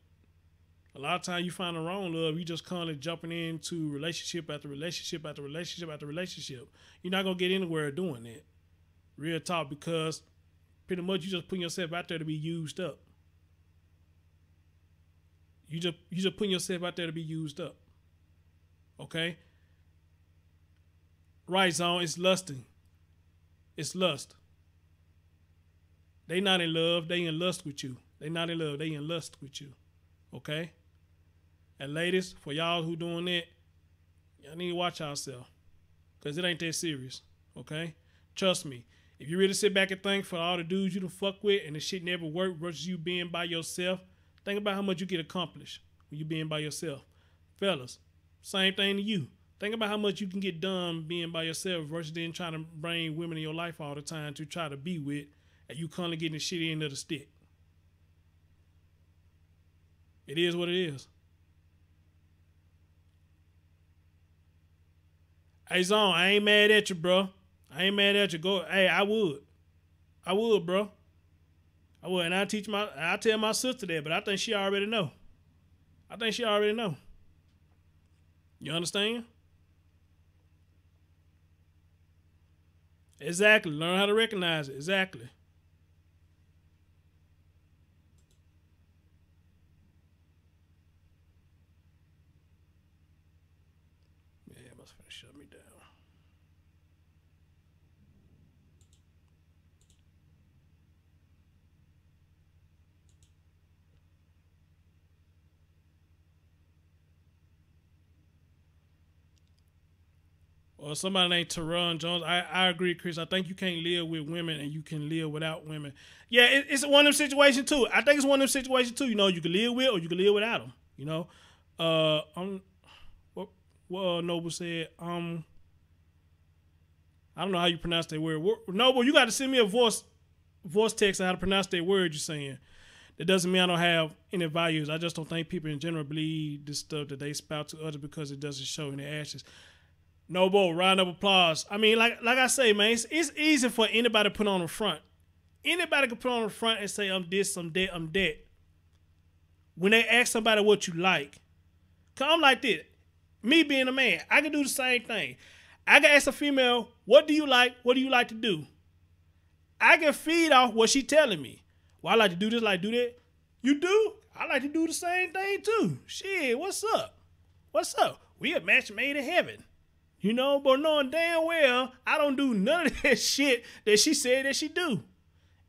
a lot of times you find the wrong love, you just constantly jumping into relationship after relationship after relationship after relationship. You're not going to get anywhere doing that. Real talk, because pretty much you just putting yourself out there to be used up. You just putting yourself out there to be used up. Okay? Right, Zone, it's lusting. It's lust. They not in love, they in lust with you. They not in love, they in lust with you. Okay? And ladies, for y'all who doing that, y'all need to watch yourself. Because it ain't that serious. Okay? Trust me. If you really sit back and think for all the dudes you done fuck with and the shit never worked versus you being by yourself, think about how much you get accomplished when you being by yourself. Fellas, same thing to you. Think about how much you can get done being by yourself versus then trying to bring women in your life all the time to try to be with, and you constantly getting the shit end of the stick. It is what it is. Hey, Zone, I ain't mad at you, bro. I ain't mad at you. Go. Hey, I would, bro. I would, and I tell my sister that, but I think she already know. You understand? Exactly. Learn how to recognize it. Exactly. It's gonna shut me down. Or somebody named Teron Jones. I agree, Chris. I think you can't live with women and you can live without women. Yeah, it's one of them situations too. I think it's one of them situations too. You know, you can live with or you can live without them. You know, what Noble said. I don't know how you pronounce that word. Noble, you got to send me a voice text on how to pronounce that word you're saying. That doesn't mean I don't have any values. I just don't think people in general believe this stuff that they spout to others because it doesn't show in their actions. Noble, round of applause. I mean, like I say, man, it's easy for anybody to put on the front. Anybody can put on the front and say, I'm this, I'm that, I'm that. When they ask somebody what you like, cause I'm like this. Me being a man, I can do the same thing. I can ask a female, what do you like? What do you like to do? I can feed off what she telling me. Well, I like to do this, like do that. You do? I like to do the same thing too. Shit, what's up? What's up? We a match made in heaven. You know, but knowing damn well I don't do none of that shit that she said that she do.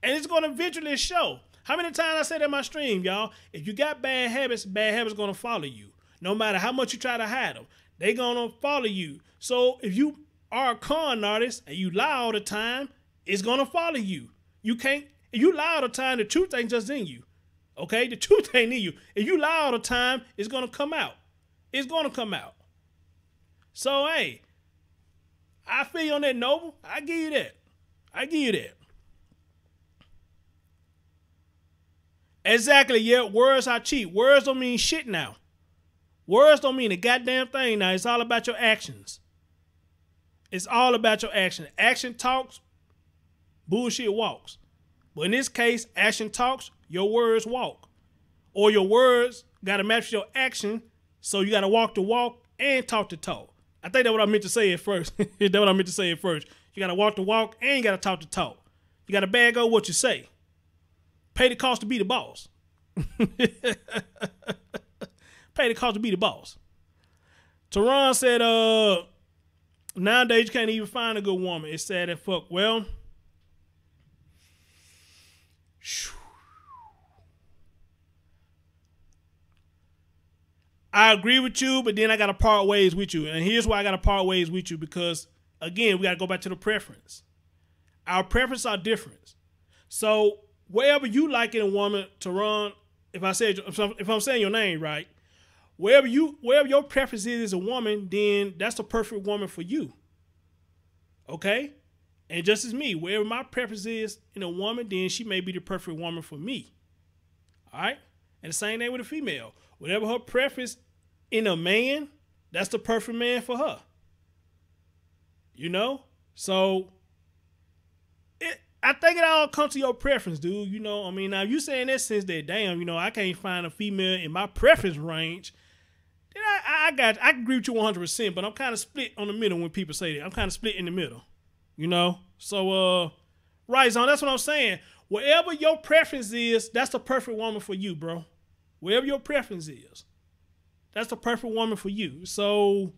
And it's going to eventually show. How many times I said in my stream, y'all, if you got bad habits going to follow you. No matter how much you try to hide them, they going to follow you. So if you are a con artist and you lie all the time, it's going to follow you. You can't, if you lie all the time, the truth ain't just in you. Okay? The truth ain't in you. If you lie all the time, it's going to come out. It's going to come out. So, hey, I feel you on that, Noble. I give you that. I give you that. Exactly, yeah. Words are cheap. Words don't mean shit now. Words don't mean a goddamn thing now. It's all about your actions. It's all about your action. Action talks, bullshit walks. But in this case, action talks, your words walk. Or your words got to match your action, so you got to walk the walk and talk the talk. I think that's what I meant to say at first. That's what I meant to say at first. You got to walk the walk and you got to talk the talk. You got to bag up what you say. Pay the cost to be the boss. Pay the cost to be the boss. Teron said, nowadays you can't even find a good woman. It's sad as fuck. Well, I agree with you, but then I got to part ways with you. And here's why I got to part ways with you, because, again, we got to go back to the preference. Our preferences are different. So wherever you like in a woman to run, if I'm saying your name right, wherever your preference is as a woman, then that's the perfect woman for you. Okay? And just as me, wherever my preference is in a woman, then she may be the perfect woman for me. All right? And the same thing with a female. Whatever her preference in a man, that's the perfect man for her. You know? So, I think it all comes to your preference, dude. You know, I mean, now you saying that sense that, damn, you know, I can't find a female in my preference range, then I agree with you 100%, but I'm kind of split on the middle when people say that. I'm kind of split in the middle, you know? So, right, Zon, that's what I'm saying. Wherever your preference is, that's the perfect woman for you, bro. Wherever your preference is, that's the perfect woman for you. So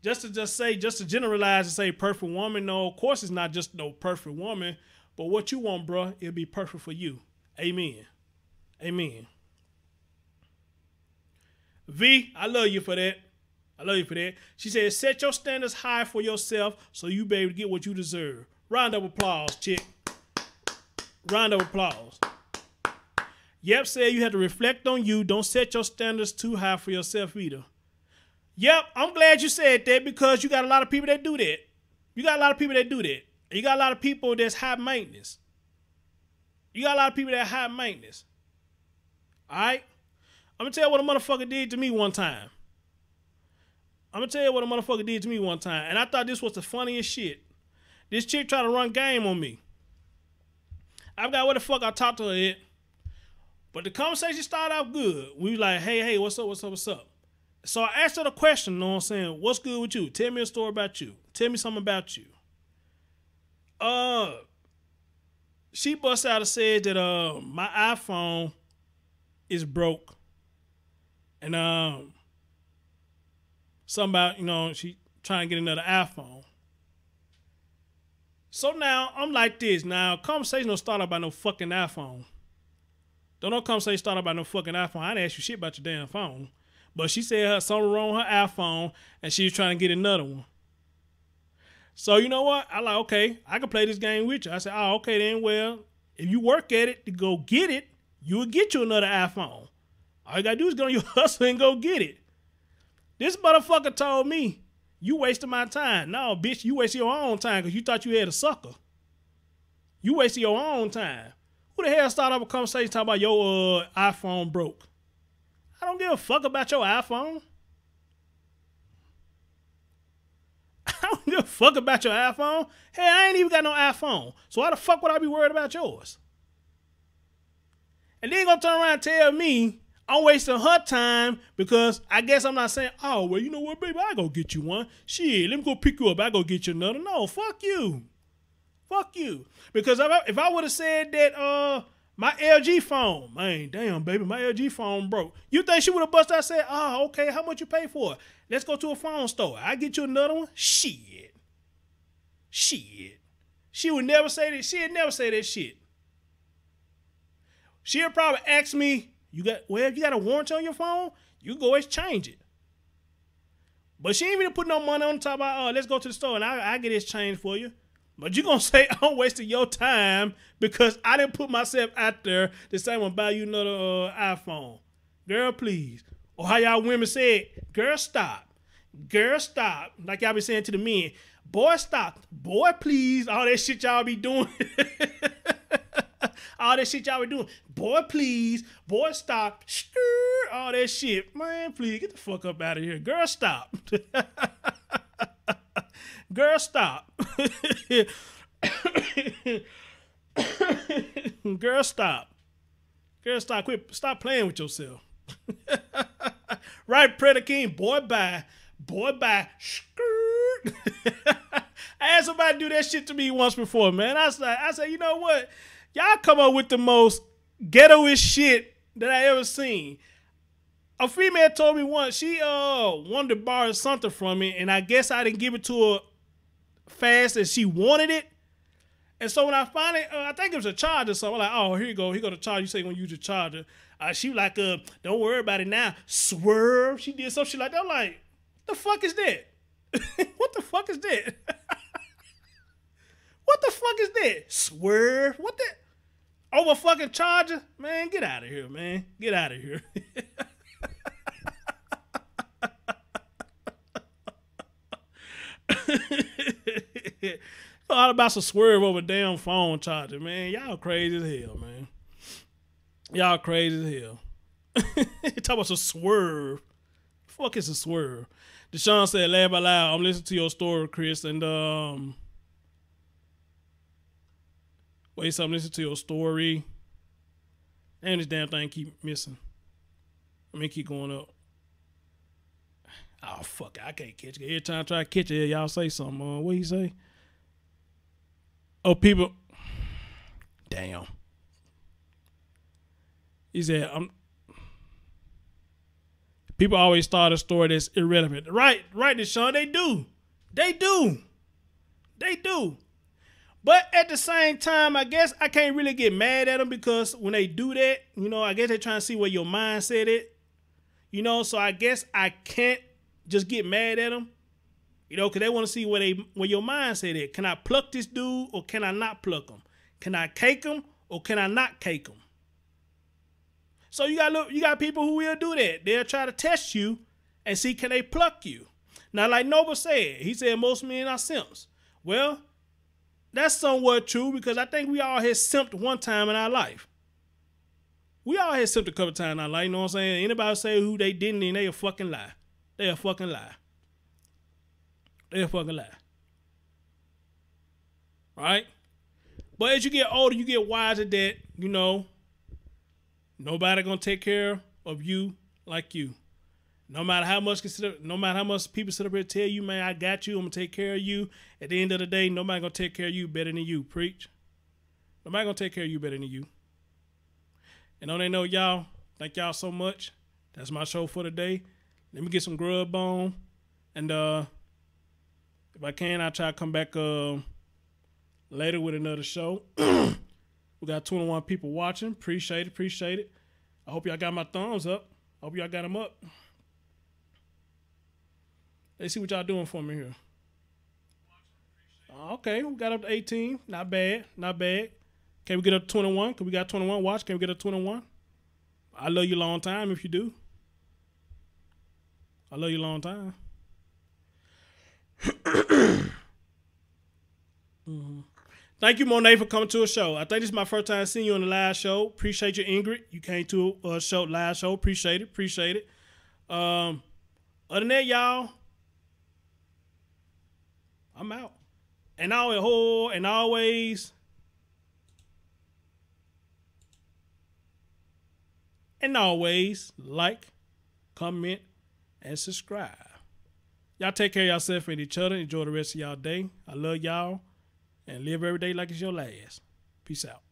just to generalize and say perfect woman, no, of course it's not just no perfect woman, but what you want, bro, it'll be perfect for you. Amen. Amen. V, I love you for that. I love you for that. She said, set your standards high for yourself so you be able to get what you deserve. Round of applause, chick. Round of applause. Yep, said you have to reflect on you. Don't set your standards too high for yourself either. Yep, I'm glad you said that, because you got a lot of people that do that. You got a lot of people that do that. You got a lot of people that's high maintenance. You got a lot of people that are high maintenance. All right? I'm going to tell you what a motherfucker did to me one time. And I thought this was the funniest shit. This chick tried to run game on me. I forgot what the fuck I talked to her at. But the conversation started off good. We was like, hey, what's up? So I asked her the question, you know what I'm saying? What's good with you? Tell me a story about you. Tell me something about you. She busts out and said that my iPhone is broke. And something about, you know, she trying to get another iPhone. So now I'm like this. Now conversation don't start about no fucking iPhone. Don't no conversation start about no fucking iPhone. I didn't ask you shit about your damn phone. But she said something wrong with her iPhone and she was trying to get another one. So you know what? I like, okay, I can play this game with you. I said, oh, okay then. Well, if you work at it to go get it, you will get you another iPhone. All you gotta do is go on your hustle and go get it. This motherfucker told me, you wasted my time. No, bitch, you wasted your own time because you thought you had a sucker. You wasted your own time. Who the hell started up a conversation talking about your iPhone broke? I don't give a fuck about your iPhone. I don't give a fuck about your iPhone. Hey, I ain't even got no iPhone. So why the fuck would I be worried about yours? And then you gonna turn around and tell me I'm wasting her time because I guess I'm not saying, oh, well, you know what, baby, I go get you one. Shit, let me go pick you up. I go get you another. No, fuck you. Fuck you. Because if I would have said that my LG phone, man, damn, baby, my LG phone broke. You think she would have busted out and said, oh, okay, how much you pay for it? Let's go to a phone store. I get you another one? Shit. She would never say that. She'd never say that shit. She'll probably ask me, if you got a warranty on your phone, you can go exchange it. But she ain't even put no money on top of, let's go to the store and I get exchange for you. But you gonna say I'm wasting your time because I didn't put myself out there to say I'm gonna buy you another iPhone. Girl, please. Or how y'all women said, girl, stop. Girl, stop. Like y'all be saying to the men, boy, stop. Boy, please. All that shit y'all be doing. All that shit y'all be doing. Boy, please. Boy, stop. All that shit. Man, please, get the fuck up out of here. Girl, stop. Girl, stop. Girl, stop. Girl, stop. Quit. Stop playing with yourself. Right, Predator King. Boy, bye. Boy, bye. I had somebody do that shit to me once before, man. I said, you know what? Y'all come up with the most ghetto-ish shit that I ever seen. A female told me once she wanted to borrow something from me, and I guess I didn't give it to her fast as she wanted it. And so when I finally, I think it was a charger, so I'm like, oh, here you go. Here go the charger. You say you're going to use your charger. She was like, don't worry about it now. Swerve. She did some shit like that. I'm like, what the fuck is that? What the fuck is that? What the fuck is that? Swerve. What that? Over fucking charger? Man, get out of here, man. Get out of here. All about some swerve over damn phone charger, man. Y'all crazy as hell, man. Y'all crazy as hell. Talk about some swerve. Fuck is a swerve? Deshaun said, laugh out loud. I'm listening to your story, Chris, and wait, so I'm listening to your story. And this damn thing keep missing. I mean, keep going up. Oh, fuck it. I can't catch it. Every time I try to catch it, y'all say something. What you say? Oh, people. Damn. He said, people always start a story that's irrelevant. Right, Deshaun. They do. But at the same time, I guess I can't really get mad at them because when they do that, you know, I guess they're trying to see where your mindset is. You know, so I guess I can't just get mad at them. You know, because they want to see where your mindset is. Can I pluck this dude or can I not pluck him? Can I cake him or can I not cake him? So you got people who will do that. They'll try to test you and see can they pluck you. Now, like Nova said, he said most men are simps. Well, that's somewhat true because I think we all had simped one time in our life. We all had simped a couple times in our life, you know what I'm saying? Anybody say who they didn't, then they a fucking lie. They a fucking lie. They a fucking lie. Right? But as you get older, you get wiser that, you know, nobody gonna take care of you like you. No matter how much people sit up here and tell you, man, I got you, I'm gonna take care of you. At the end of the day, nobody gonna take care of you better than you. Preach. Nobody gonna take care of you better than you. And on that note, y'all, thank y'all so much. That's my show for today. Let me get some grub on. And If I can, I'll try to come back later with another show. We got 21 people watching. Appreciate it. I hope y'all got my thumbs up. I hope y'all got them up. Let's see what y'all doing for me here. Okay, we got up to 18. Not bad. Can we get up to 21? Can we got 21 watch? Can we get up to 21? I love you a long time if you do. I love you a long time. Thank you, Monet, for coming to a show. I think this is my first time seeing you on the live show. Appreciate you, Ingrid. You came to a show, live show. Appreciate it. Other than that, y'all, I'm out. And always, like, comment, and subscribe. Y'all take care of yourself and each other. Enjoy the rest of y'all day. I love y'all. And live every day like it's your last. Peace out.